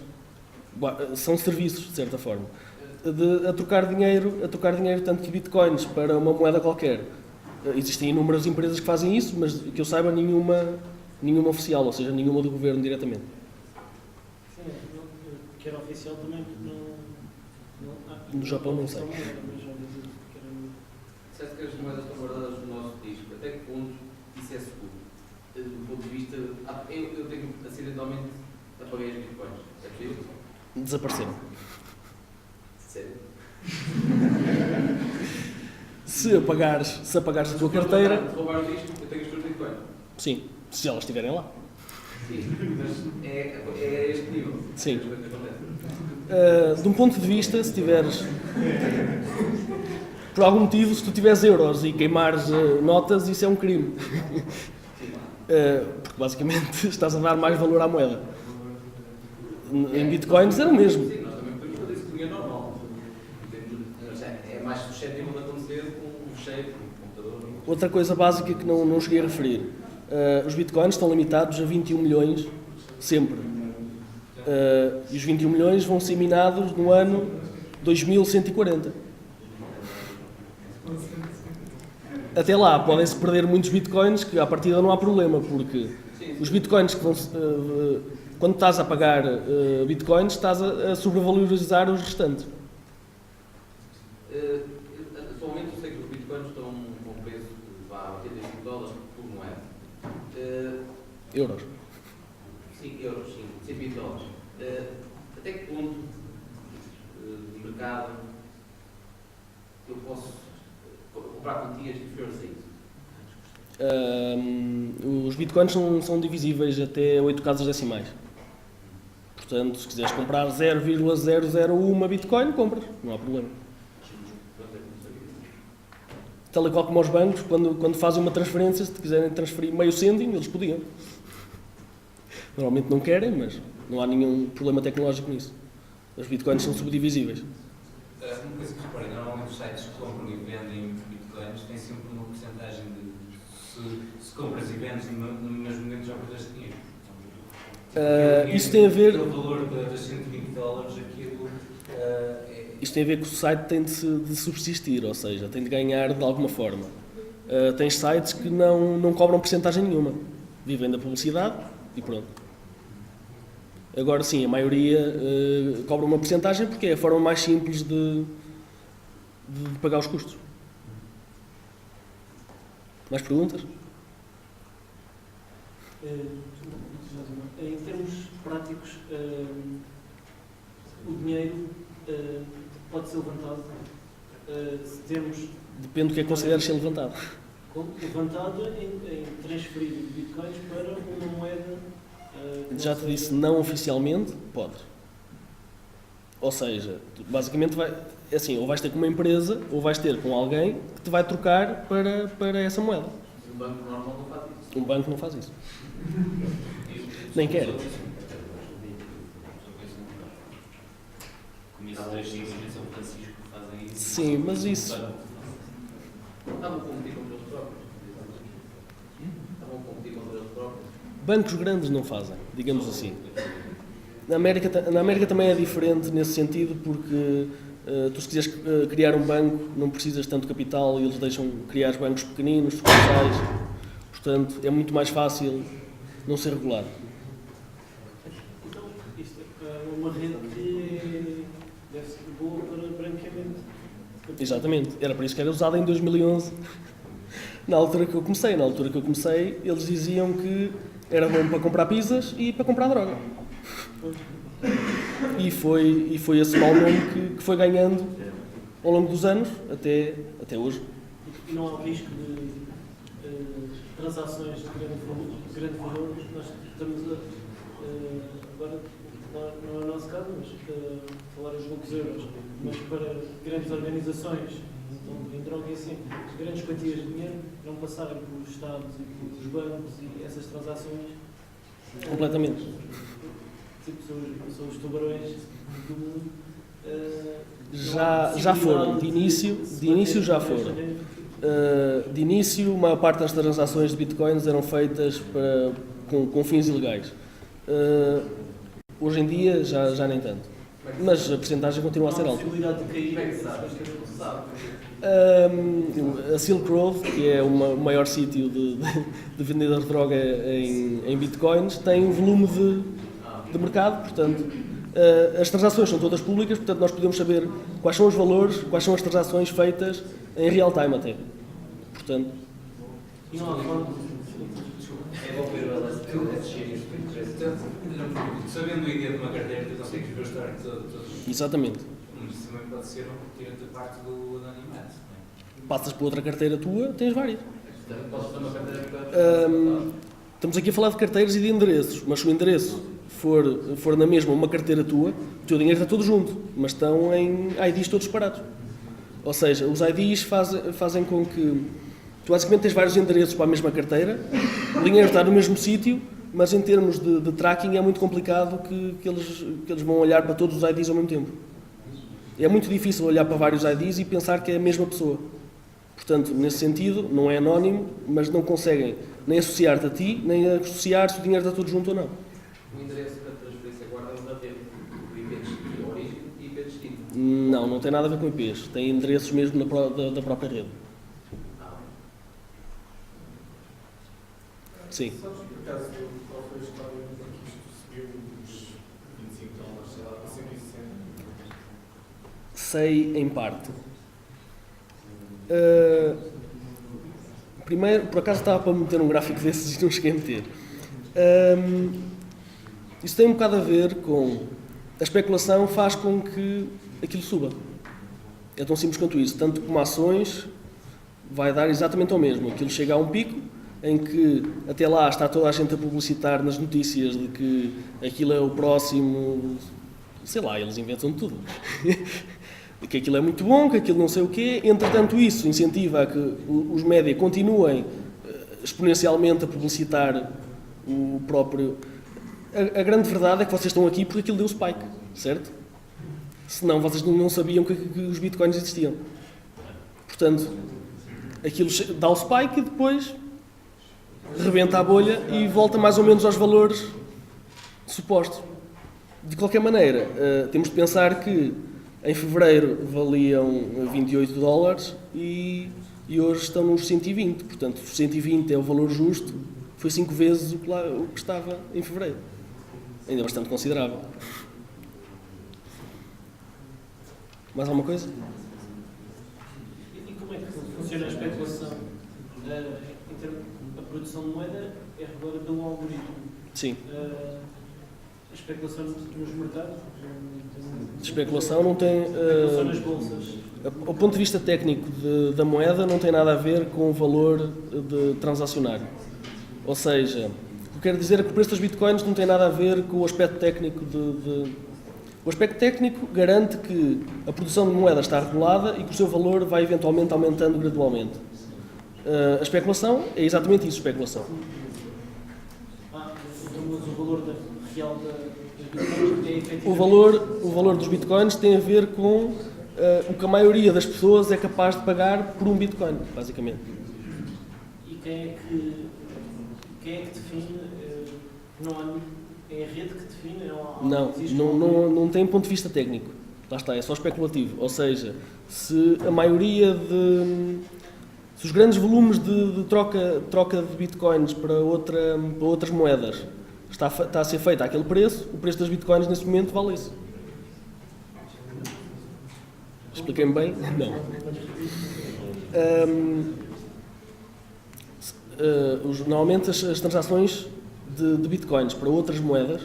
são serviços, de certa forma. A trocar dinheiro tanto que bitcoins para uma moeda qualquer. Existem inúmeras empresas que fazem isso, mas que eu saiba nenhuma oficial, ou seja, nenhuma do governo diretamente. Sim, que era oficial também, No Japão não sei. Disseste que as moedas estão guardadas no nosso disco. Até que ponto isso é seguro? Do ponto de vista. Eu tenho acidentalmente apaguei as bitcoins. É possível? Desapareceram. Sério? Se apagares a tua carteira, Roubar o disco, eu tenho as tuas bitcoins. sim, se elas estiverem lá. Sim, mas é este nível. Sim. É o que acontece. De um ponto de vista, se tiveres, por algum motivo, se tu tiveres euros e queimares notas, isso é um crime. Porque basicamente estás a dar mais valor à moeda. Em bitcoins era o mesmo. Sim, nós também podemos fazer isso com dinheiro normal. É mais suscetível de acontecer com um fecheiro, com um computador. Outra coisa básica que não cheguei a referir. Os bitcoins estão limitados a 21 milhões sempre. E os 21 milhões vão ser minados no ano 2140. Até lá podem-se perder muitos bitcoins, que à partida não há problema, porque os bitcoins que vão... quando estás a pagar bitcoins, estás a sobrevalorizar os restantes. Atualmente eu sei que os bitcoins estão com um preço de $85 por moeda. Euros. Sim, euros, sim, $120. Até que ponto de mercado eu posso comprar quantias inferiores a isso? Os bitcoins são divisíveis até 8 casas decimais. Portanto, se quiseres comprar 0,001 bitcoin, compras, não há problema. Tal e qual como aos bancos, quando fazem uma transferência, se te quiserem transferir meio cêntimo, eles podiam. Normalmente não querem, mas não há nenhum problema tecnológico nisso. Os bitcoins são subdivisíveis. Uma coisa que reparei, normalmente os sites que compram e vendem bitcoins têm sempre uma porcentagem de se compras e vendes no mesmo momento já perdeste dinheiro. Isso tem a ver... O valor das 120 dólares, aquilo Isto tem a ver que o site tem de subsistir, ou seja, tem de ganhar de alguma forma. Tens sites que não cobram porcentagem nenhuma. Vivem da publicidade e pronto. Agora sim, a maioria cobra uma porcentagem porque é a forma mais simples de pagar os custos. Mais perguntas? Em termos práticos, o dinheiro pode ser levantado se temos Depende do que é que consideras ser levantado. levantado em transferir bitcoins para uma moeda. Já te disse, não oficialmente, podes. Ou seja, basicamente é assim, ou vais ter com uma empresa, ou vais ter com alguém que te vai trocar para essa moeda. Um banco normal não faz isso. Um banco não faz isso. Nem quer. Conheço 3 sítios em São Francisco que fazem isso. Sim, mas isso... Estavam a competir contra eles próprios. Estavam a competir contra eles próprios. Bancos grandes não fazem, digamos assim. Na América também é diferente nesse sentido, porque tu se quiseres criar um banco não precisas tanto capital e eles deixam criar bancos pequeninos, sucursais. Portanto, é muito mais fácil não ser regulado. Então, isto é uma rede que deve ser boa para branqueamento. Exatamente. Era por isso que era usada em 2011, na altura que eu comecei. Na altura que eu comecei, eles diziam que era bom para comprar pizzas e para comprar droga. E foi esse mau nome que foi ganhando ao longo dos anos, até hoje. E não há o risco de transações de grande valor. Nós estamos agora, não é o nosso caso, mas falar os poucos euros, mas para grandes organizações em droga e assim, grandes quantias de dinheiro não passarem pelos Estados e pelos bancos e essas transações. Completamente. Tipo, são os tubarões do mundo. Já foram, de início já foram. De início, a maior parte das transações de bitcoins eram feitas com fins ilegais. Hoje em dia já nem tanto. Mas a porcentagem continua a ser alta. A possibilidade de cair. Como é que sabes? Sabe? A Silk Road, que é o maior sítio de vendedor de droga em bitcoins, tem um volume de mercado, portanto, as transações são todas públicas, portanto nós podemos saber quais são os valores, quais são as transações feitas em real time até. Portanto, E não há forma. é bom ver o sabendo o ID de uma carteira, tu consegues ver os targets todos. exatamente. Mas isso também pode ser tira-te parte do anonimato. Passas por outra carteira tua, tens várias. Portanto, podes ter uma carteira para... Estamos aqui a falar de carteiras e de endereços, mas se o endereço for na mesma uma carteira tua, o teu dinheiro está todo junto, mas estão em IDs todos separados. Ou seja, os IDs fazem com que tu basicamente tens vários endereços para a mesma carteira, o dinheiro está no mesmo sítio, mas em termos de tracking é muito complicado que eles vão olhar para todos os IDs ao mesmo tempo. É muito difícil olhar para vários IDs e pensar que é a mesma pessoa. Portanto, nesse sentido, não é anónimo, mas não conseguem nem associar-te a ti, nem associar se o dinheiro está todo junto ou não. O endereço para transferência guarda é o rede, o IP de origem e IP de destino. Não tem nada a ver com IPs. Tem endereços mesmo da própria rede. Sim. Sabes por acaso qual foi a história em que isto subiu dos 25 dólares, sei lá, para 160? Sei em parte. Primeiro, por acaso estava para meter um gráfico desses e não cheguei a meter. Isso tem um bocado a ver com... A especulação faz com que aquilo suba. É tão simples quanto isso. Tanto como ações, vai dar exatamente ao mesmo. Aquilo chega a um pico, em que até lá está toda a gente a publicitar nas notícias de que aquilo é o próximo... Sei lá, eles inventam tudo. Que aquilo é muito bom, que aquilo não sei o quê. Entretanto, isso incentiva a que os média continuem exponencialmente a publicitar o próprio... A grande verdade é que vocês estão aqui porque aquilo deu spike, certo? Senão vocês não sabiam que os bitcoins existiam. Portanto, aquilo dá o spike e depois rebenta a bolha e volta mais ou menos aos valores supostos. De qualquer maneira, temos de pensar que em fevereiro valiam 28 dólares e hoje estão nos 120. Portanto, 120 é o valor justo, foi 5 vezes o que estava em fevereiro. Ainda é bastante considerável. Mais alguma coisa? E como é que funciona a especulação? A produção de moeda é regulada pelo algoritmo. Sim. A especulação nos mercados? Especulação não tem... Especulação nas bolsas? O ponto de vista técnico da moeda não tem nada a ver com o valor transacionário. Ou seja, o que quero dizer é que o preço das bitcoins não tem nada a ver com o aspecto técnico O aspecto técnico garante que a produção de moeda está regulada e que o seu valor vai eventualmente aumentando gradualmente. A especulação é exatamente isso, especulação. Mas o valor real das bitcoins é efetivamente... O valor dos bitcoins tem a ver com o que a maioria das pessoas é capaz de pagar por um bitcoin, basicamente. E quem é que define? Não há... É a rede que define? Não tem ponto de vista técnico. Lá está, é só especulativo. Ou seja, se a maioria se os grandes volumes de troca de bitcoins para outras moedas está a ser feito àquele preço, o preço das bitcoins nesse momento vale isso. Expliquei-me bem? Não. Normalmente as transações de bitcoins para outras moedas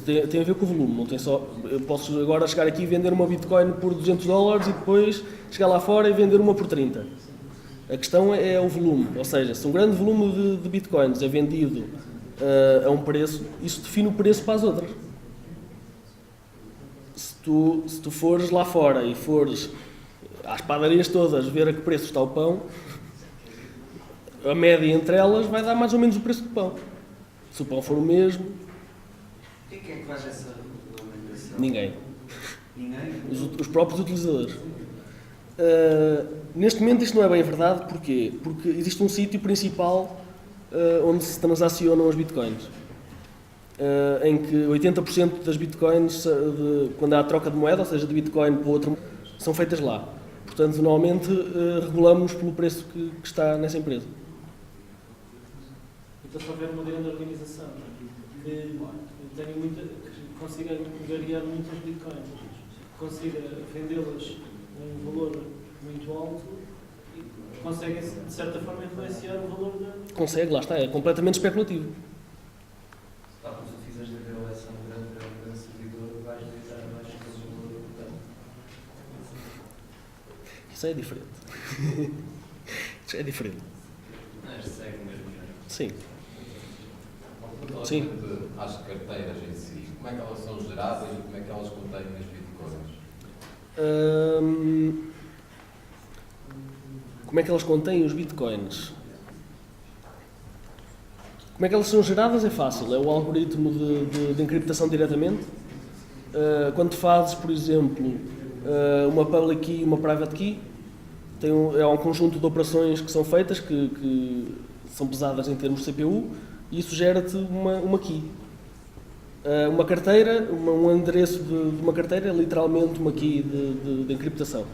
tem a ver com o volume, não tem só... Eu posso agora chegar aqui e vender uma bitcoin por 200 dólares e depois chegar lá fora e vender uma por 30. A questão é o volume, ou seja, se um grande volume de bitcoins é vendido a um preço, isso define o preço para as outras. Se tu fores lá fora e fores às padarias todas ver a que preço está o pão, a média entre elas vai dar mais ou menos o preço do pão. Se o pão for o mesmo... Quem é que faz essa regulamentação? Ninguém. Ninguém? Os próprios utilizadores. Neste momento isto não é bem verdade, porquê? Porque existe um sítio principal onde se transacionam as bitcoins. Em que 80% das bitcoins, quando há troca de moeda, ou seja, de bitcoin para outra, são feitas lá. Portanto, normalmente regulamos pelo preço que está nessa empresa. Então, se houver uma grande organização que consiga variar muitas bitcoins, consiga vendê-las a um valor muito alto, consegue, de certa forma, influenciar o valor da... Consegue, lá está, é completamente especulativo. Se tu fizeres a eleição grande servidor, vais deitar abaixo do valor do botão. Isso é diferente. Isso é diferente. Mas segue mesmo. Sim. Sim. Às carteiras em si, como é que elas são geradas e como é que elas contêm as bitcoins? Como é que elas contêm os bitcoins? Como é que elas são geradas? É fácil, é o algoritmo de encriptação diretamente. Quando fazes, por exemplo, uma public key e uma private key, é um conjunto de operações que são feitas, que são pesadas em termos de CPU, e isso gera-te uma key. Uma carteira, um endereço de uma carteira é literalmente uma key de encriptação.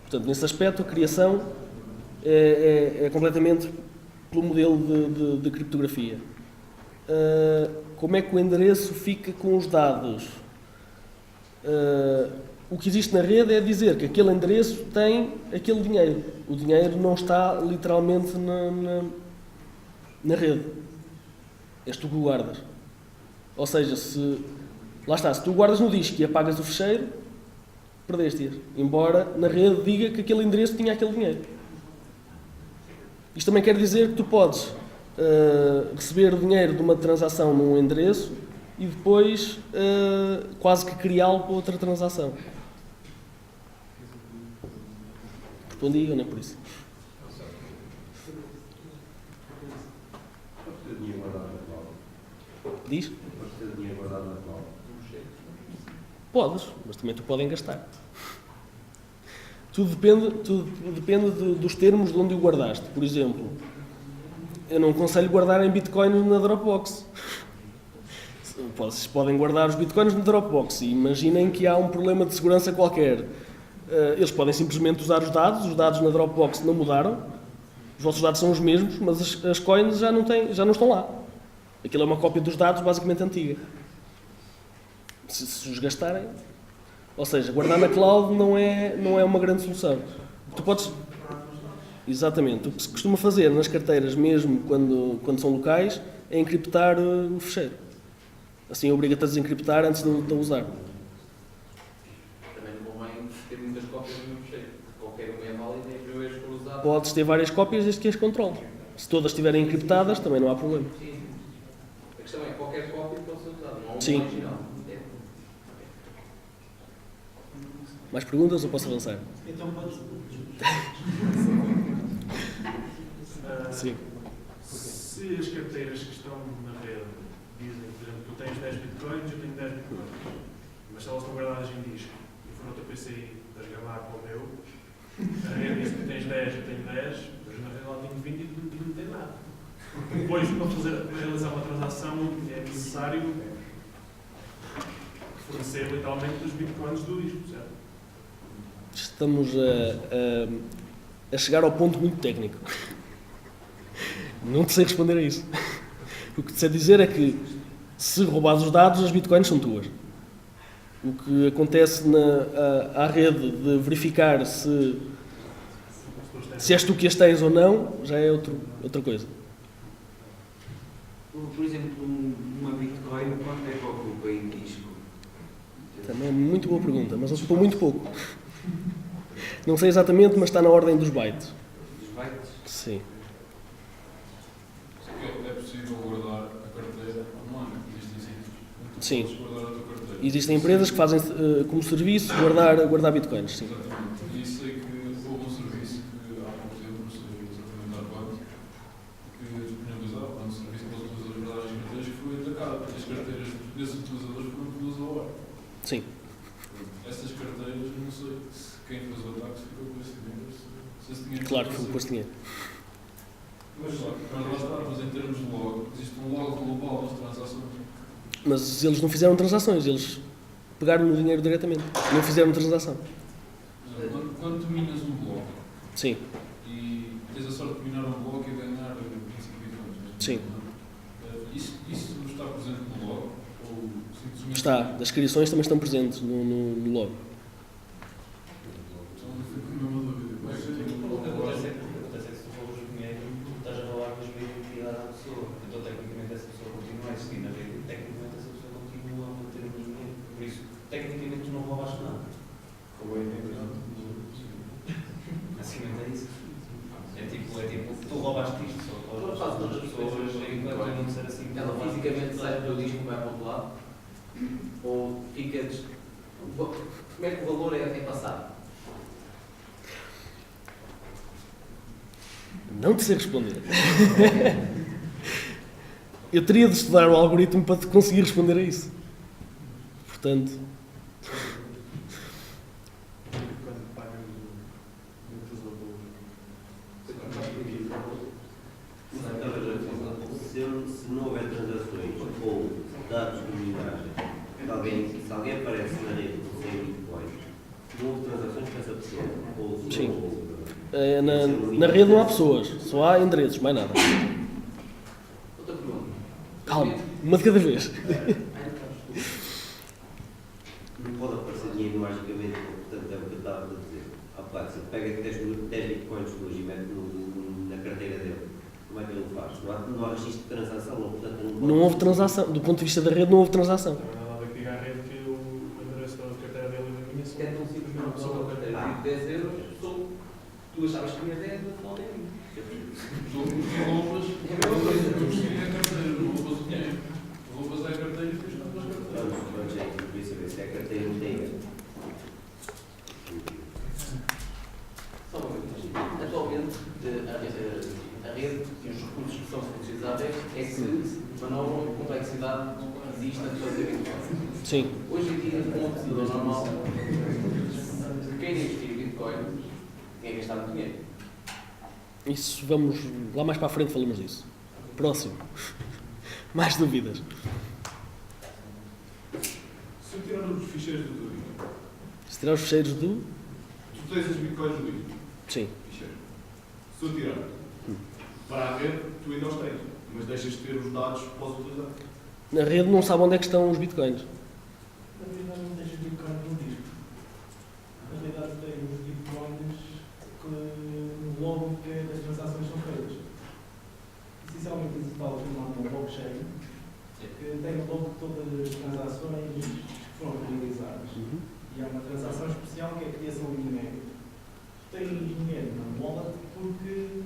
Portanto, nesse aspecto, a criação é completamente pelo modelo de criptografia. Como é que o endereço fica com os dados? O que existe na rede é dizer que aquele endereço tem aquele dinheiro. O dinheiro não está literalmente na rede. És tu que o guardas. Ou seja, se tu guardas no disco e apagas o fecheiro, perdeste-as. Embora na rede diga que aquele endereço tinha aquele dinheiro. Isto também quer dizer que tu podes receber o dinheiro de uma transação num endereço e depois quase que criá-lo para outra transação. Respondi ou nem por isso? Diz? Podes, mas também tu podem gastar. Tudo depende dos termos de onde o guardaste. Por exemplo, eu não aconselho guardar em Bitcoin na Dropbox. Vocês podem guardar os bitcoins no Dropbox e imaginem que há um problema de segurança qualquer. Eles podem simplesmente usar os dados na Dropbox não mudaram, os vossos dados são os mesmos, mas as coins já não estão lá. Aquilo é uma cópia dos dados basicamente antiga. Se os gastarem... Ou seja, guardar na cloud não é uma grande solução. Tu podes... Exatamente. O que se costuma fazer nas carteiras, mesmo quando são locais, é encriptar o fecheiro. Assim obriga-te a desencriptar antes de o usar. Também não convém ter muitas cópias do mesmo fecheiro. Qualquer uma é válida e a primeira vez que for usado. Podes ter várias cópias desde que as controles. Se todas estiverem encriptadas, também não há problema. Sim. A questão é que qualquer cópia pode ser usada, não há Sim. uma original. Mais perguntas ou posso avançar? Então pode. Sim. Se as carteiras que estão na rede dizem, por exemplo, tu tens 10 bitcoins, eu tenho 10 bitcoins, mas se elas estão guardadas em disco e for no teu PCI das gravar para o meu, a rede diz que tu tens 10, eu tenho 10, mas na rede lá tenho 20 e não tem nada. Depois, para realizar uma transação, é necessário fornecer literalmente os bitcoins do disco, certo? Estamos a chegar ao ponto muito técnico. Não te sei responder a isso. O que te sei dizer é que se roubares os dados, as bitcoins são tuas. O que acontece à rede de verificar se és tu que as tens ou não, já é outra coisa. Por exemplo, uma Bitcoin, quanto é que ocupa em disco? Também é muito boa pergunta, mas ocupa muito pouco. Não sei exatamente, mas está na ordem dos bytes. Dos bytes? Sim. É possível guardar a carteira online, existem sítios. Sim. Podes guardar a tua carteira. Existem empresas que fazem como serviço guardar bitcoins. Sim. Exatamente. E sei que houve um serviço que há pouco tempo, não sei exatamente há quanto, que disponibilizava um serviço para os utilizadores guardarem as carteiras, que foi atacado. As carteiras desses utilizadores foram todas ao ar. Sim. Essas carteiras, não sei se quem fez o ataque ficou com esse dinheiro, se esse dinheiro... Claro que ficou com esse dinheiro. Mas lá está, mas em termos de log, existe um log global das transações. Mas eles não fizeram transações, eles pegaram o dinheiro diretamente. Não fizeram transação. Por exemplo, quando tu minas um bloco Sim, e tens a sorte de minar um bloco e ganhar 25 bitcoins, sim. Isso está presente no log? Ou simplesmente... Está. As descrições também estão presentes no log. Então fico com uma dúvida. Como é que Acontece é que se tu roubas o dinheiro, estás a roubar mesmo a identidade à pessoa. Então, tecnicamente, essa pessoa continua a existir na rede e, tecnicamente, essa pessoa continua a manter o dinheiro. Por isso, tecnicamente, tu não roubaste nada. Roubei a identidade. Basicamente é isso. É tipo, tu roubaste isto, só roubaste Faz outras todas as pessoas, pessoas, enquanto eu não disser assim. Ela fisicamente sai do teu disco e vai para o outro lado? Ou fica... Como é que o valor é passado? Não te sei responder. Eu teria de estudar o algoritmo para te conseguir responder a isso. Portanto, Quando pagas o utilizador. Se não houver transações ou dados de minagem, se alguém aparece na rede sem bitcoins, não houve transações com essa pessoa? Ou se Sim. não houve? na rede não há pessoas, só há endereços, mais nada. Outra pergunta. Calma, uma de cada vez. Não pode aparecer dinheiro magicamente, portanto é o que eu estava a dizer. Claro, se pega 10 bitcoins hoje e mete na carteira dele, como é que ele faz? Não há registro de transação, portanto Não houve transação. Do ponto de vista da rede, não houve transação. Não há nada a diga à rede que o endereço da carteira dele e da minha É tão simples como uma pessoa com a carteira de 10 euros, tu achavas que tinhas 10, mas não tem. tu roubas, É a mesma coisa. tu persegues a carteira, não roubas o dinheiro. Roubas a carteira e depois não as carteiras. Vamos, gente, eu queria saber se é a carteira inteira. Só uma coisa. Atualmente, a rede e os recursos que são utilizáveis é que manobram a complexidade que existe na fazer Bitcoin. Sim. Hoje em dia, um utilizador normal que queira investir em Bitcoin tem que gastar muito dinheiro. Isso, vamos lá mais para a frente falamos disso. Próximo. Mais dúvidas? os ficheiros do Bitcoin. Se tirar os fecheiros do... Tu tens os bitcoins do Bitcoin. Sim. Ficheiro. Se eu tirar para a rede, tu ainda os tens, mas deixas de ter os dados que podes utilizar. Na rede não sabe onde é que estão os bitcoins. Na realidade não tens bitcoin no disco. Na realidade tem os bitcoins que logo que as transações são feitas. Essencialmente existe algo chamado blockchain, que tem logo todas as transações que foram realizadas. E há uma transação especial que é a criação de dinheiro. Tens dinheiro na wallet porque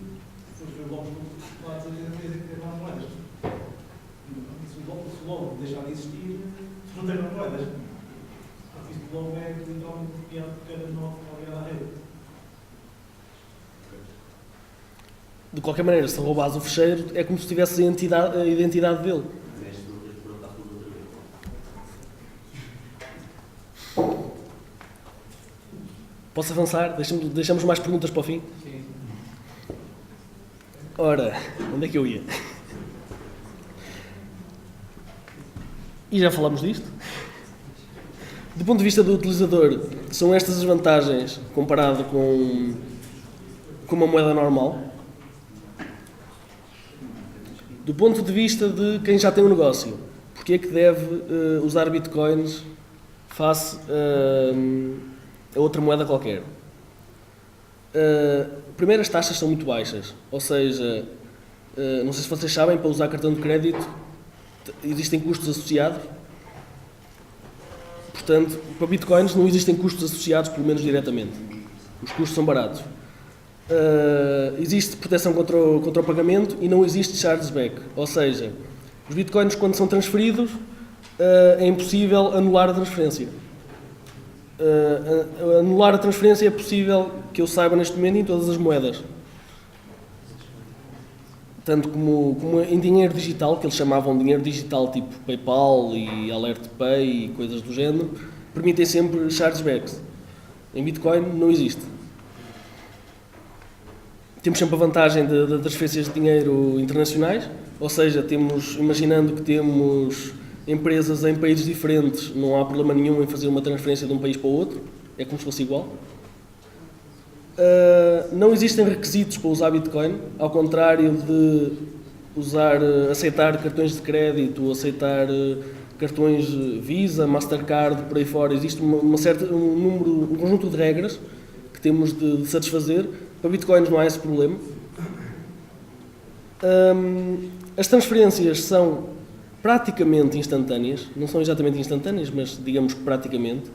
surgiu logo lá a dizer que não há moedas. Se logo deixar de existir, tu não tens mais moedas. Isto logo é literalmente copiado porque era novo ligado à rede. De qualquer maneira, se roubas o fecheiro, é como se tivesses a identidade dele. Mas não tens de perguntar tudo outra vez. Posso avançar? Deixamos mais perguntas para o fim? Sim. Ora, onde é que eu ia? E já falamos disto? Do ponto de vista do utilizador, são estas as vantagens comparado com uma moeda normal? Do ponto de vista de quem já tem um negócio, porque é que deve usar bitcoins face a outra moeda qualquer? Primeiro, as taxas são muito baixas, ou seja, não sei se vocês sabem, para usar cartão de crédito existem custos associados. Portanto, para bitcoins não existem custos associados, pelo menos diretamente. Os custos são baratos. Existe proteção contra o pagamento e não existe chargeback, ou seja, os bitcoins quando são transferidos é impossível anular a transferência. Anular a transferência é possível, que eu saiba neste momento, em todas as moedas. Tanto como em dinheiro digital, que eles chamavam dinheiro digital tipo PayPal e AlertPay e coisas do género, permitem sempre chargebacks. Em Bitcoin não existe. Temos sempre a vantagem de transferências de dinheiro internacionais, ou seja, imaginando que temos empresas em países diferentes, não há problema nenhum em fazer uma transferência de um país para o outro, é como se fosse igual. Não existem requisitos para usar Bitcoin, ao contrário de aceitar cartões de crédito, aceitar cartões Visa, Mastercard, por aí fora. Existe um conjunto de regras que temos de satisfazer. Para Bitcoins não há esse problema. As transferências são praticamente instantâneas, não são exatamente instantâneas, mas digamos que praticamente.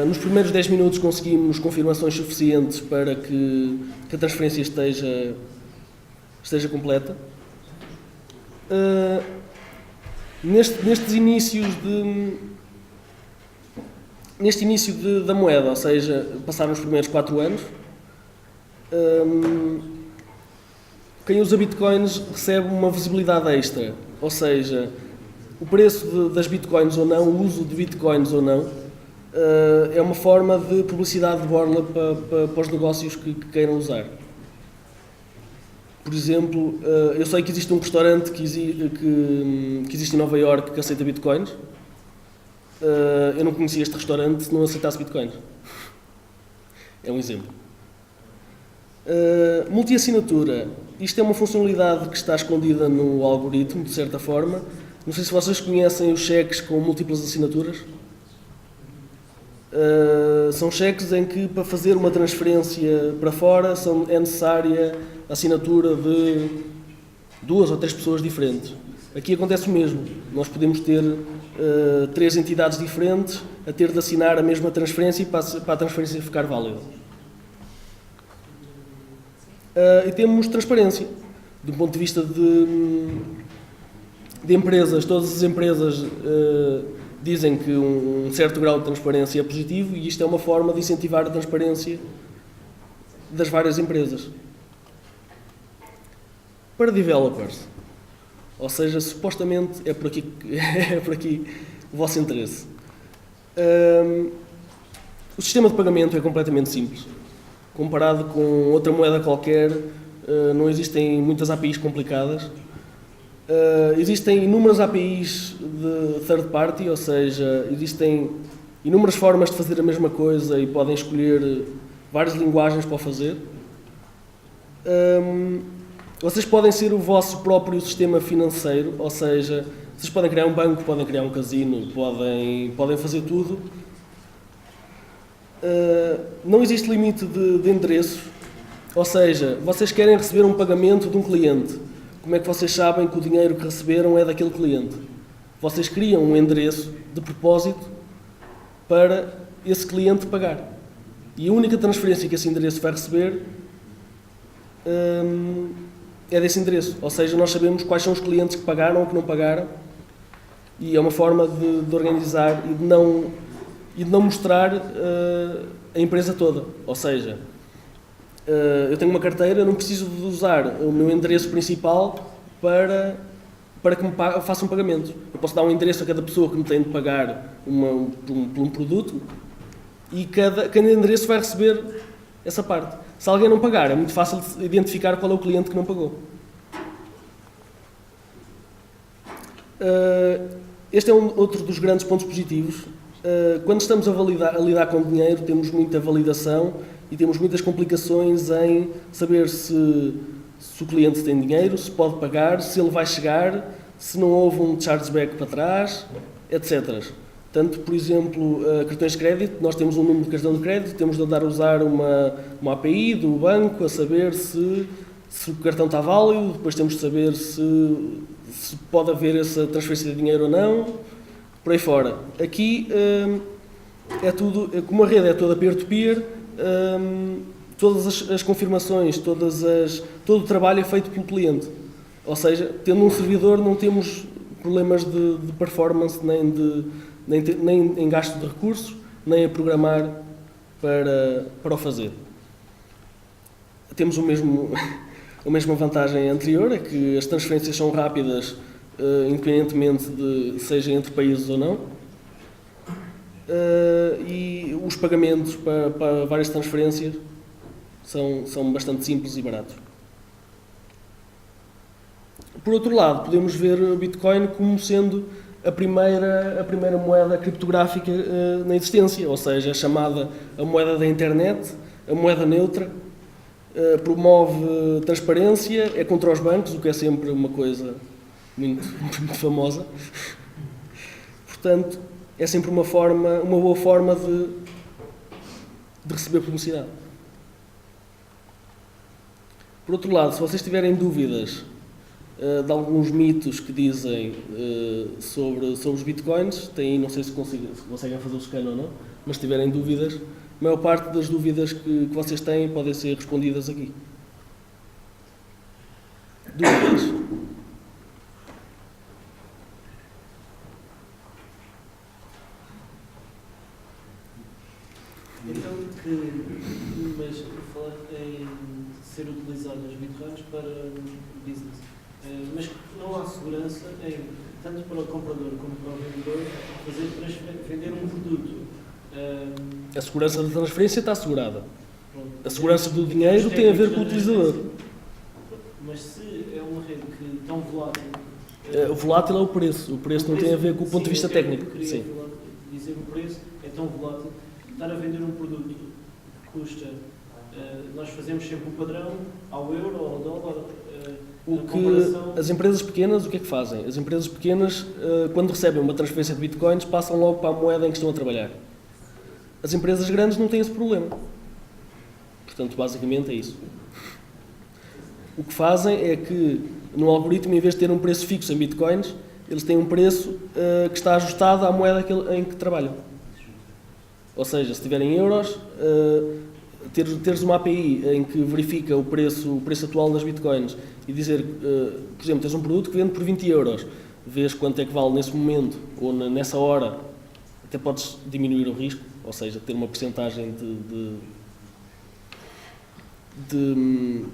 Nos primeiros 10 minutos conseguimos confirmações suficientes para que a transferência esteja completa. Neste início da moeda, ou seja, passaram os primeiros 4 anos, quem usa bitcoins recebe uma visibilidade extra, ou seja, o preço das bitcoins ou não, o uso de bitcoins ou não, é uma forma de publicidade de borla para os negócios que queiram usar. Por exemplo, eu sei que existe um restaurante que existe em Nova Iorque que aceita bitcoins. Eu não conhecia este restaurante se não aceitasse bitcoins. É um exemplo. Multi-assinatura. Isto é uma funcionalidade que está escondida no algoritmo, de certa forma. Não sei se vocês conhecem os cheques com múltiplas assinaturas. São cheques em que, para fazer uma transferência para fora, é necessária a assinatura de 2 ou 3 pessoas diferentes. Aqui acontece o mesmo. Nós podemos ter 3 entidades diferentes a ter de assinar a mesma transferência para a transferência ficar válida. E temos transparência. Do ponto de vista de empresas, todas as empresas dizem que um certo grau de transparência é positivo e isto é uma forma de incentivar a transparência das várias empresas. Para developers, ou seja, supostamente é por aqui o vosso interesse. O sistema de pagamento é completamente simples. Comparado com outra moeda qualquer, não existem muitas APIs complicadas. Existem inúmeras APIs de third party, ou seja, existem inúmeras formas de fazer a mesma coisa e podem escolher várias linguagens para o fazer. Vocês podem ser o vosso próprio sistema financeiro, ou seja, vocês podem criar um banco, podem criar um casino, podem fazer tudo. Não existe limite de endereços, ou seja, vocês querem receber um pagamento de um cliente. Como é que vocês sabem que o dinheiro que receberam é daquele cliente? Vocês criam um endereço de propósito para esse cliente pagar. E a única transferência que esse endereço vai receber é desse endereço. Ou seja, nós sabemos quais são os clientes que pagaram ou que não pagaram, e é uma forma de organizar e de não mostrar a empresa toda. Ou seja, eu tenho uma carteira, eu não preciso de usar o meu endereço principal para que me façam pagamentos. Eu posso dar um endereço a cada pessoa que me tem de pagar por um produto, e cada endereço vai receber essa parte. Se alguém não pagar, é muito fácil de identificar qual é o cliente que não pagou. Este é outro dos grandes pontos positivos. Quando estamos a lidar com dinheiro, temos muita validação e temos muitas complicações em saber se o cliente tem dinheiro, se pode pagar, se ele vai chegar, se não houve um chargeback para trás, etc. Tanto, por exemplo, cartões de crédito, nós temos um número de cartão de crédito, temos de andar a usar uma API do banco a saber se o cartão está válido, depois temos de saber se pode haver essa transferência de dinheiro ou não, por aí fora. Aqui é tudo, como a rede é toda peer-to-peer, todas as confirmações, todo o trabalho é feito pelo cliente. Ou seja, tendo um servidor não temos problemas de performance, nem em gasto de recursos, nem a programar para o fazer. Temos a mesma vantagem anterior, é que as transferências são rápidas, independentemente de seja entre países ou não, e os pagamentos para várias transferências são bastante simples e baratos. Por outro lado, podemos ver o Bitcoin como sendo a primeira moeda criptográfica na existência, ou seja, é chamada a moeda da internet, a moeda neutra, promove transparência, é contra os bancos, o que é sempre uma coisa muito famosa. Portanto, é sempre uma boa forma de receber publicidade. Por outro lado, se vocês tiverem dúvidas de alguns mitos que dizem sobre os bitcoins, não sei se conseguem fazer o scan ou não, mas se tiverem dúvidas, a maior parte das dúvidas que vocês têm podem ser respondidas aqui. Dúvidas? Então, mas falar em ser utilizados os bitcoins para business, mas não há segurança tanto para o comprador como para o vendedor, vender um produto. A segurança da transferência está assegurada. A segurança do dinheiro tem a ver com o utilizador. Mas se é uma rede que tão volátil... O volátil é o preço. O preço não tem a ver com o ponto de vista técnico. Sim. Dizer o preço é tão volátil. Estar a vender um produto que custa... nós fazemos sempre um padrão ao euro, ao dólar... As empresas pequenas, o que é que fazem? As empresas pequenas, quando recebem uma transferência de bitcoins, passam logo para a moeda em que estão a trabalhar. As empresas grandes não têm esse problema. Portanto, basicamente é isso. O que fazem é que, no algoritmo, em vez de ter um preço fixo em bitcoins, eles têm um preço que está ajustado à moeda em que trabalham. Ou seja, se tiverem euros, teres uma API em que verifica o preço atual das bitcoins e dizer, por exemplo, tens um produto que vende por 20 euros, vês quanto é que vale nesse momento ou nessa hora, até podes diminuir o risco, ou seja, ter uma percentagem de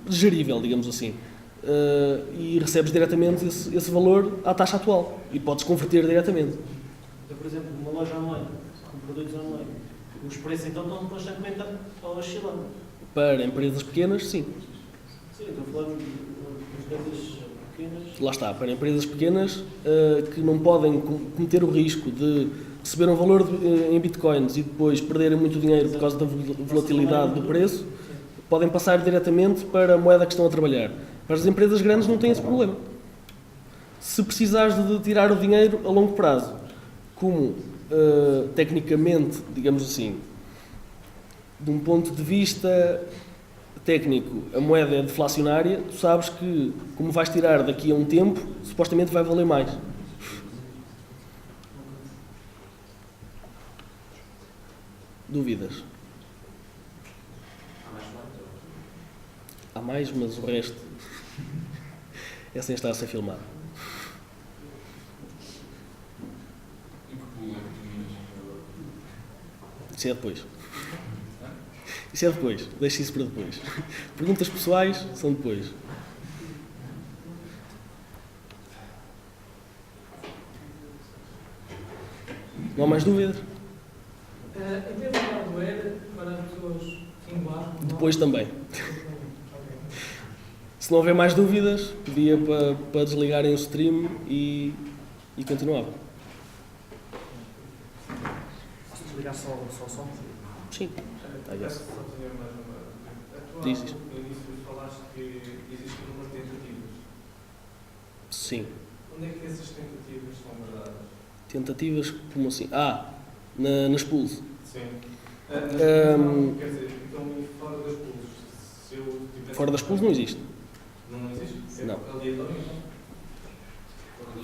gerível, digamos assim, e recebes diretamente esse valor à taxa atual e podes converter diretamente. Então, por exemplo, uma loja online, com produtos online, os preços então estão constantemente a oscilar? Para empresas pequenas, sim. Sim, estou a falar de empresas pequenas. Lá está, para empresas pequenas que não podem cometer o risco de receber um valor em bitcoins e depois perderem muito dinheiro por causa da volatilidade do preço, podem passar diretamente para a moeda que estão a trabalhar. Para as empresas grandes não têm esse problema. Se precisares de tirar o dinheiro a longo prazo, como tecnicamente, digamos assim, de um ponto de vista técnico, a moeda é deflacionária, tu sabes que, como vais tirar daqui a um tempo, supostamente vai valer mais. Dúvidas? Há mais, mas o resto é sem estar a ser filmado. E que pulo é que terminas agora? Isso é depois. Isso é depois. Deixe isso para depois. Perguntas pessoais são depois. Não há mais dúvidas? Em vez de hardware, para pessoas em barco... Depois também. Se não houver mais dúvidas, pedia para desligarem o stream e continuava. Posso desligar só o som? Sim. Peço só fazer mais uma. Diz isso. No início falaste que existem umas tentativas. Sim. Onde é que essas tentativas são guardadas? Tentativas, como assim? Nas pools. Sim. Quer dizer, então fora das pools. Se eu tivesse... Fora das pools não existe. Não existe? É Não. aleatório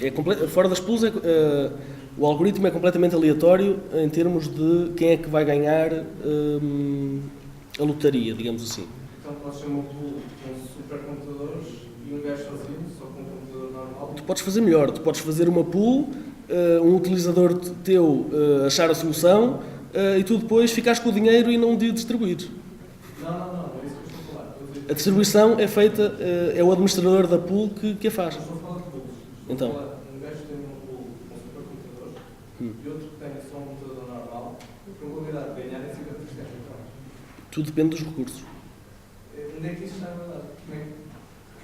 então? Fora das pools, o algoritmo é completamente aleatório em termos de quem é que vai ganhar a lotaria, digamos assim. Então pode ser uma pool com supercomputadores e um gajo sozinho, só com um computador normal? Tu podes fazer melhor, tu podes fazer uma pool, um utilizador teu achar a solução e tu depois ficares com o dinheiro e não de distribuir. Não, é isso que eu estou a falar. A distribuição é feita, é o administrador da pool que a faz. Estou a falar de pools. Então. Um gajo tem uma pool com supercomputadores e outro que tem só um computador normal, a probabilidade de ganhar é 50%. Tudo depende dos recursos. Onde é que isso está guardado? Como é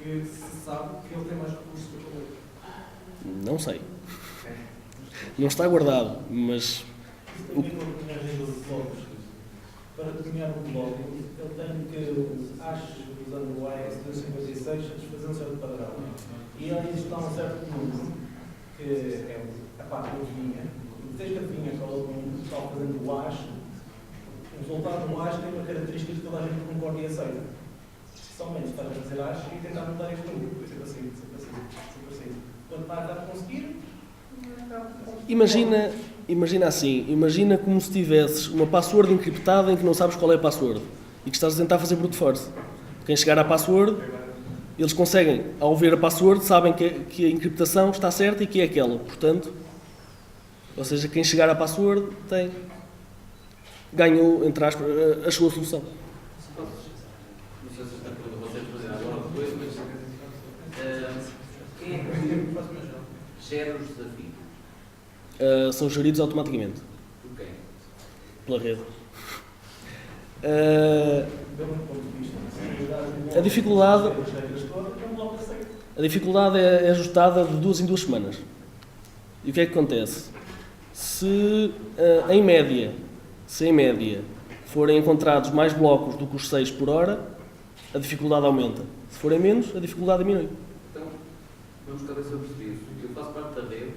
que se sabe que ele tem mais recursos do que o outro? Não sei. Não está guardado, mas... Para desenhar um blog, ele tem que, acho, usando o IS-256, satisfazer um certo padrão. E aí está um certo número, que é a parte da adivinha. Desde a adivinha qual é o número, está fazendo o AS. O resultado do AS tem uma característica que toda a gente concorda e aceita. Somente estás a fazer AS e tentar mudar este número. Sempre assim, sempre assim, sempre assim. Quanto mais dá para conseguir, Imagina assim, imagina como se tivesses uma password encriptada em que não sabes qual é a password e que estás a tentar fazer brute force. Quem chegar à password, eles conseguem, ao ver a password, sabem que a encriptação está certa e que é aquela. Portanto, ou seja, quem chegar à password ganhou, entre aspas, a sua solução. Não sei se esta pergunta vocês fazer agora ou depois, mas quem é que gera os desafios? São geridos automaticamente Por quem? pela rede. A dificuldade é ajustada de 2 em 2 semanas. E o que é que acontece? Se em média forem encontrados mais blocos do que os 6 por hora, a dificuldade aumenta. Se forem menos, a dificuldade diminui. Então, vamos cada vez a perceber isso. Eu faço parte da rede,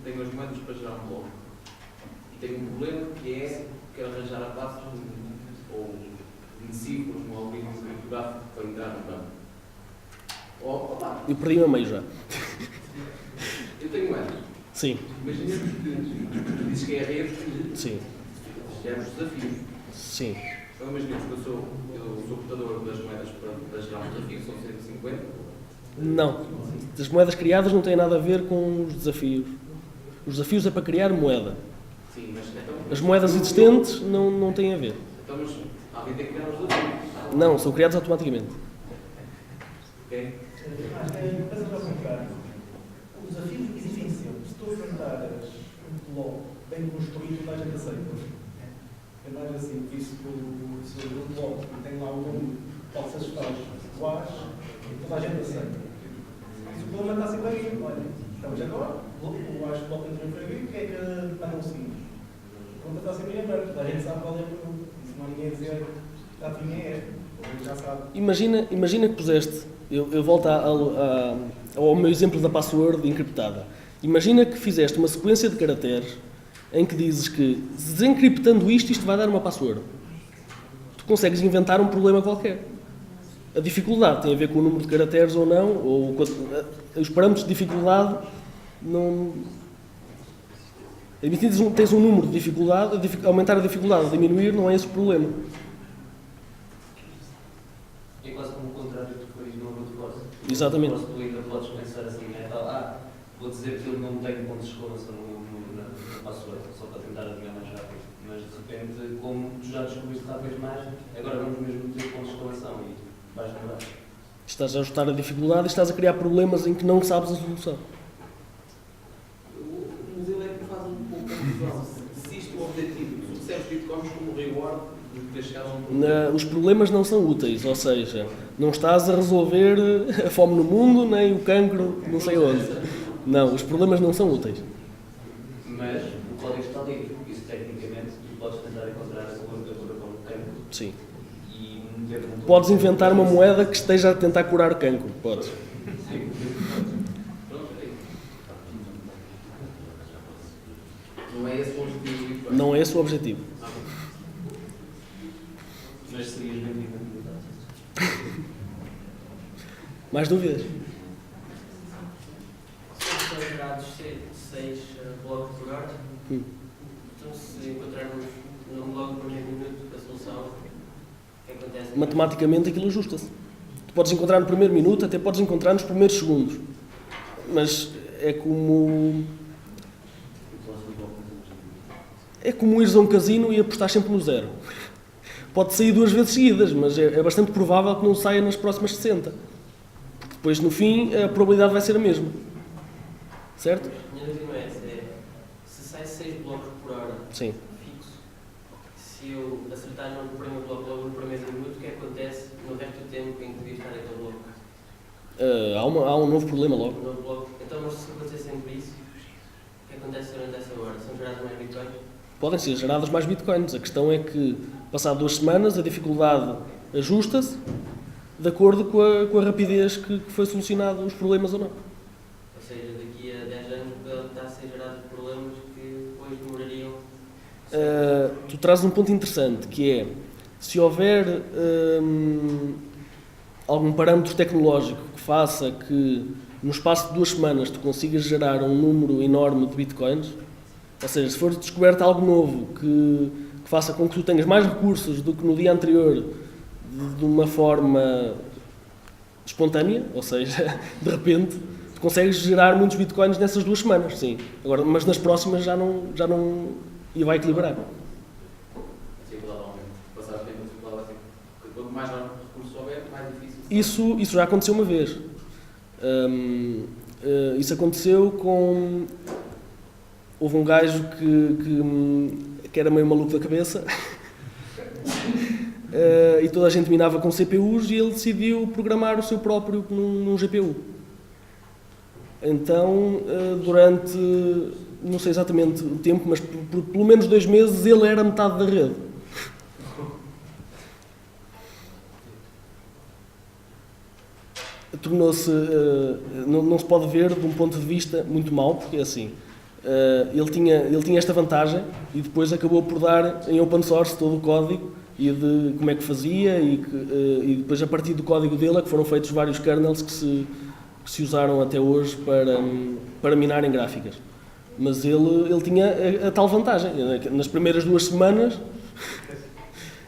tenho as moedas para gerar um bloco. E tenho um problema que é quero arranjar a base ou de cifras no algoritmo criptográfico para entrar no banco. Eu perdi-me a meio já. Eu tenho moedas. Sim. Imagina que dizes que é a rede que Sim. gera os desafios. Sim. Então imaginemos que eu sou portador das moedas para gerar um desafio, são 150. Não. As moedas criadas não têm nada a ver com os desafios. Os desafios é para criar moeda. Sim, mas então... As moedas existentes não têm a ver. Então, mas alguém tem que criar os desafios. Não, são criados automaticamente. Ok? Mas ao contrário, os desafios existem sempre. Se tu enfrentares um bloco bem construído, toda a gente aceita. É mais assim, que isso se o bloco tem lá um número, pode ser estado o AS, toda a gente aceita. o problema está sempre aí. Olha, estamos agora, acho que o bloco anterior foi aqui, o que é que andam seguindo? A conta está sempre em aberto, a gente sabe qual é a pergunta. Se não há ninguém a dizer, já tinha esta, a gente já sabe. Imagina que puseste, eu volto ao meu exemplo da password encriptada. Imagina que fizeste uma sequência de caracteres em que dizes que, desencriptando isto vai dar uma password. Tu consegues inventar um problema qualquer. A dificuldade tem a ver com o número de caracteres ou não, ou com os parâmetros de dificuldade não... Tens um número de dificuldade, aumentar a dificuldade ou diminuir não é esse o problema. É quase como o contrário do que foi no brute force. Exatamente. Tu ainda podes pensar assim, vou dizer que ele não tem pontos de exclamação na password, só para tentar adivinhar mais rápido. Mas de repente, como tu já descobriste cada vez mais, agora vamos mesmo ter pontos de exclamação e vais lembrar. Estás a ajustar a dificuldade e estás a criar problemas em que não sabes a solução. Mas ele é que faz um pouco confusão. Se isto é o objetivo, tu recebes bitcoins como reward de ter chegado a um ponto. Os problemas não são úteis, ou seja, não estás a resolver a fome no mundo, nem o cancro, não sei onde. Não, os problemas não são úteis. Mas o código está livre, isso tecnicamente tu podes tentar encontrar a cura para o cancro. Sim. E meter um... Podes inventar uma moeda que esteja a tentar curar o cancro, podes. Sim. Não é esse o objetivo do bitcoin. Não é esse o objetivo. Mas serias bem-vindo. Mais dúvidas? São gerados 6 blocos por hora. Então, se encontrarmos logo no primeiro minuto a solução, o que acontece? Matematicamente aquilo ajusta-se. Tu podes encontrar no primeiro minuto, até podes encontrar nos primeiros segundos. Mas é como ires a um casino e apostar sempre no zero. Pode sair 2 vezes seguidas, mas é bastante provável que não saia nas próximas 60. Depois, no fim, a probabilidade vai ser a mesma. Certo? A minha dúvida não é essa, se sai 6 blocos por hora Sim. fixo, se eu acertar no primeiro bloco logo no primeiro minuto, o que acontece no resto do tempo em que devia estar aquele bloco? Há um novo problema logo. Um novo bloco. Então, mas se acontecer sempre isso, o que acontece durante essa hora? São gerados mais bitcoins? Podem ser gerados mais bitcoins. A questão é que, passado 2 semanas, a dificuldade ajusta-se de acordo com a rapidez que foi solucionado os problemas ou não. Ou seja, daqui a 10 anos poderão estar a ser gerados problemas que depois demorariam... Tu trazes um ponto interessante, que é, se houver algum parâmetro tecnológico que faça que, no espaço de 2 semanas, tu consigas gerar um número enorme de bitcoins, ou seja, se for descoberto algo novo que faça com que tu tenhas mais recursos do que no dia anterior, de uma forma espontânea, ou seja, de repente, tu consegues gerar muitos bitcoins nessas 2 semanas, sim. Agora, mas nas próximas já não e vai equilibrar. Sim, provavelmente. Passar a ter uma dificuldade assim. Porque quanto mais recursos houver, mais difícil. Isso já aconteceu uma vez. Isso aconteceu com... Houve um gajo que era meio maluco da cabeça e toda a gente minava com CPUs e ele decidiu programar o seu próprio num GPU. Então, durante, não sei exatamente o tempo, mas por pelo menos 2 meses ele era metade da rede. Tornou-se, não se pode ver de um ponto de vista muito mau, porque é assim, ele tinha esta vantagem e depois acabou por dar em open source todo o código e de como é que fazia e depois a partir do código dele é que foram feitos vários kernels que se usaram até hoje para minarem gráficas. Mas ele tinha a tal vantagem. Nas primeiras 2 semanas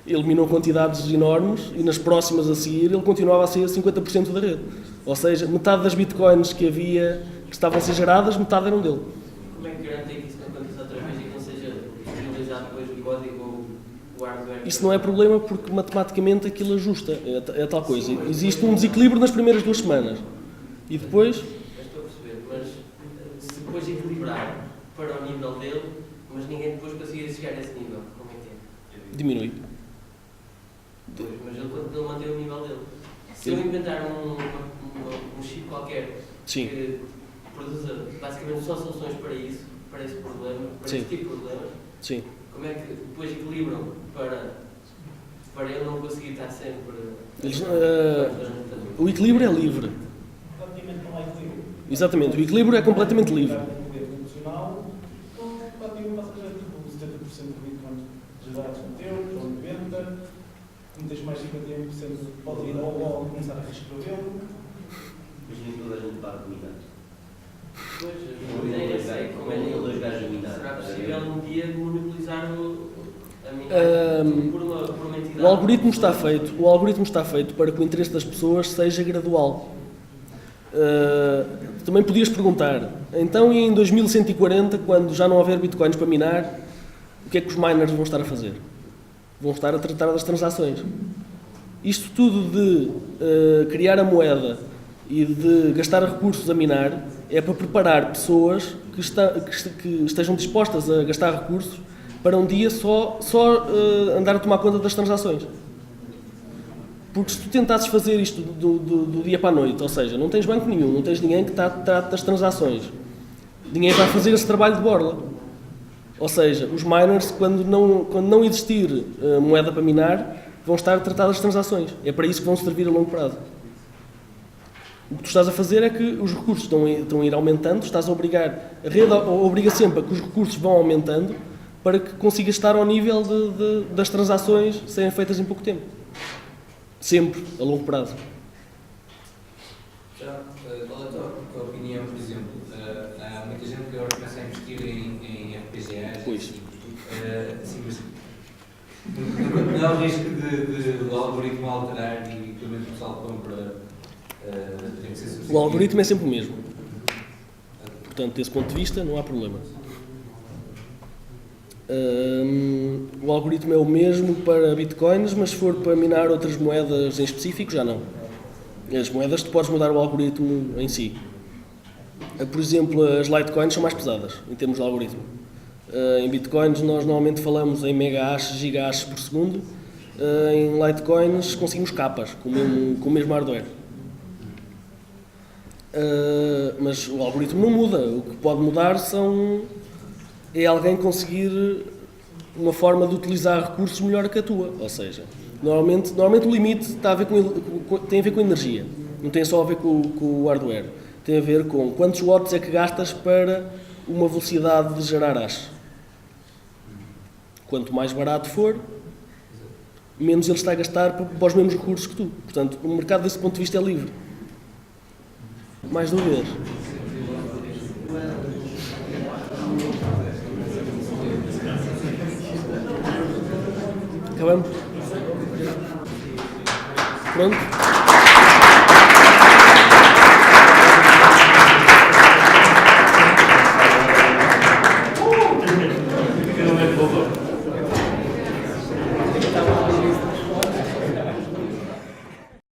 ele minou quantidades enormes e nas próximas a seguir ele continuava a ser 50% da rede. Ou seja, metade das bitcoins que havia, que estavam a ser geradas, metade eram dele. Como é que garante que isso não aconteça outra vez e que não seja disponibilizado depois o código ou o hardware? Isso não é problema porque matematicamente aquilo ajusta. É tal coisa. Existe um desequilíbrio nas primeiras 2 semanas. E depois... Estou a perceber, mas se depois equilibrar para o nível dele, mas ninguém depois conseguir chegar a esse nível, como é que é? Diminui. Mas ele mantém o nível dele. Se eu inventar um chip qualquer Sim. que produz basicamente só soluções para isso, para esse problema, para Sim. esse tipo de problemas. Sim. Como é que depois equilibram para eu não conseguir estar sempre... Eles, o equilíbrio é livre. Praticamente não há equilíbrio. Exatamente, o equilíbrio é completamente livre. Um poder emocional, então praticamente passa a ser tipo 70% do bitcoin gerados no teu, ou 90%, como tens mais 51% pode ir ou começar a risco para ele. Mas nem toda a gente está a dominar. Pois, a ideia é como é Dois gajos a minar. será possível um dia monopolizar a Ahm, por uma entidade? O algoritmo está feito para que o interesse das pessoas seja gradual. Também podias perguntar, então e em 2140, quando já não houver bitcoins para minar, o que é que os miners vão estar a fazer? Vão estar a tratar das transações. Isto tudo de criar a moeda e de gastar recursos a minar é para preparar pessoas que estejam dispostas a gastar recursos para um dia só andar a tomar conta das transações. Porque se tu tentasses fazer isto do dia para a noite, ou seja, não tens banco nenhum, não tens ninguém que trate das transações, ninguém vai fazer esse trabalho de borla. Ou seja, os miners, quando não existir moeda para minar, vão estar a tratar das transações. É para isso que vão servir a longo prazo. O que tu estás a fazer é que os recursos estão a ir aumentando, estás a obrigar, a rede obriga sempre a que os recursos vão aumentando para que consigas estar ao nível das transações serem feitas em pouco tempo. Sempre, a longo prazo. Já, qual é a tua opinião, por exemplo? Há muita gente que agora começa a investir em FPGAs. Pois. Assim, mas não há o risco do algoritmo alterar e pelo menos o pessoal compra. Tem que ser substituído. O algoritmo é sempre o mesmo. Portanto, desse ponto de vista, não há problema. O algoritmo é o mesmo para bitcoins, mas se for para minar outras moedas em específico, já não. As moedas, tu podes mudar o algoritmo em si. Por exemplo, as Litecoins são mais pesadas, em termos de algoritmo. Em bitcoins, nós normalmente falamos em mega-hashes, giga-hashes por segundo. Em Litecoins, conseguimos capas, com o mesmo hardware. Mas o algoritmo não muda. O que pode mudar é alguém conseguir uma forma de utilizar recursos melhor que a tua. Ou seja, normalmente o limite tem a ver com a energia. Não tem só a ver com o hardware. Tem a ver com quantos watts é que gastas para uma velocidade de gerar hash. Quanto mais barato for, menos ele está a gastar para os mesmos recursos que tu. Portanto, o mercado desse ponto de vista é livre. Mais dúvidas? Acabamos? Pronto? Finalmente voltou.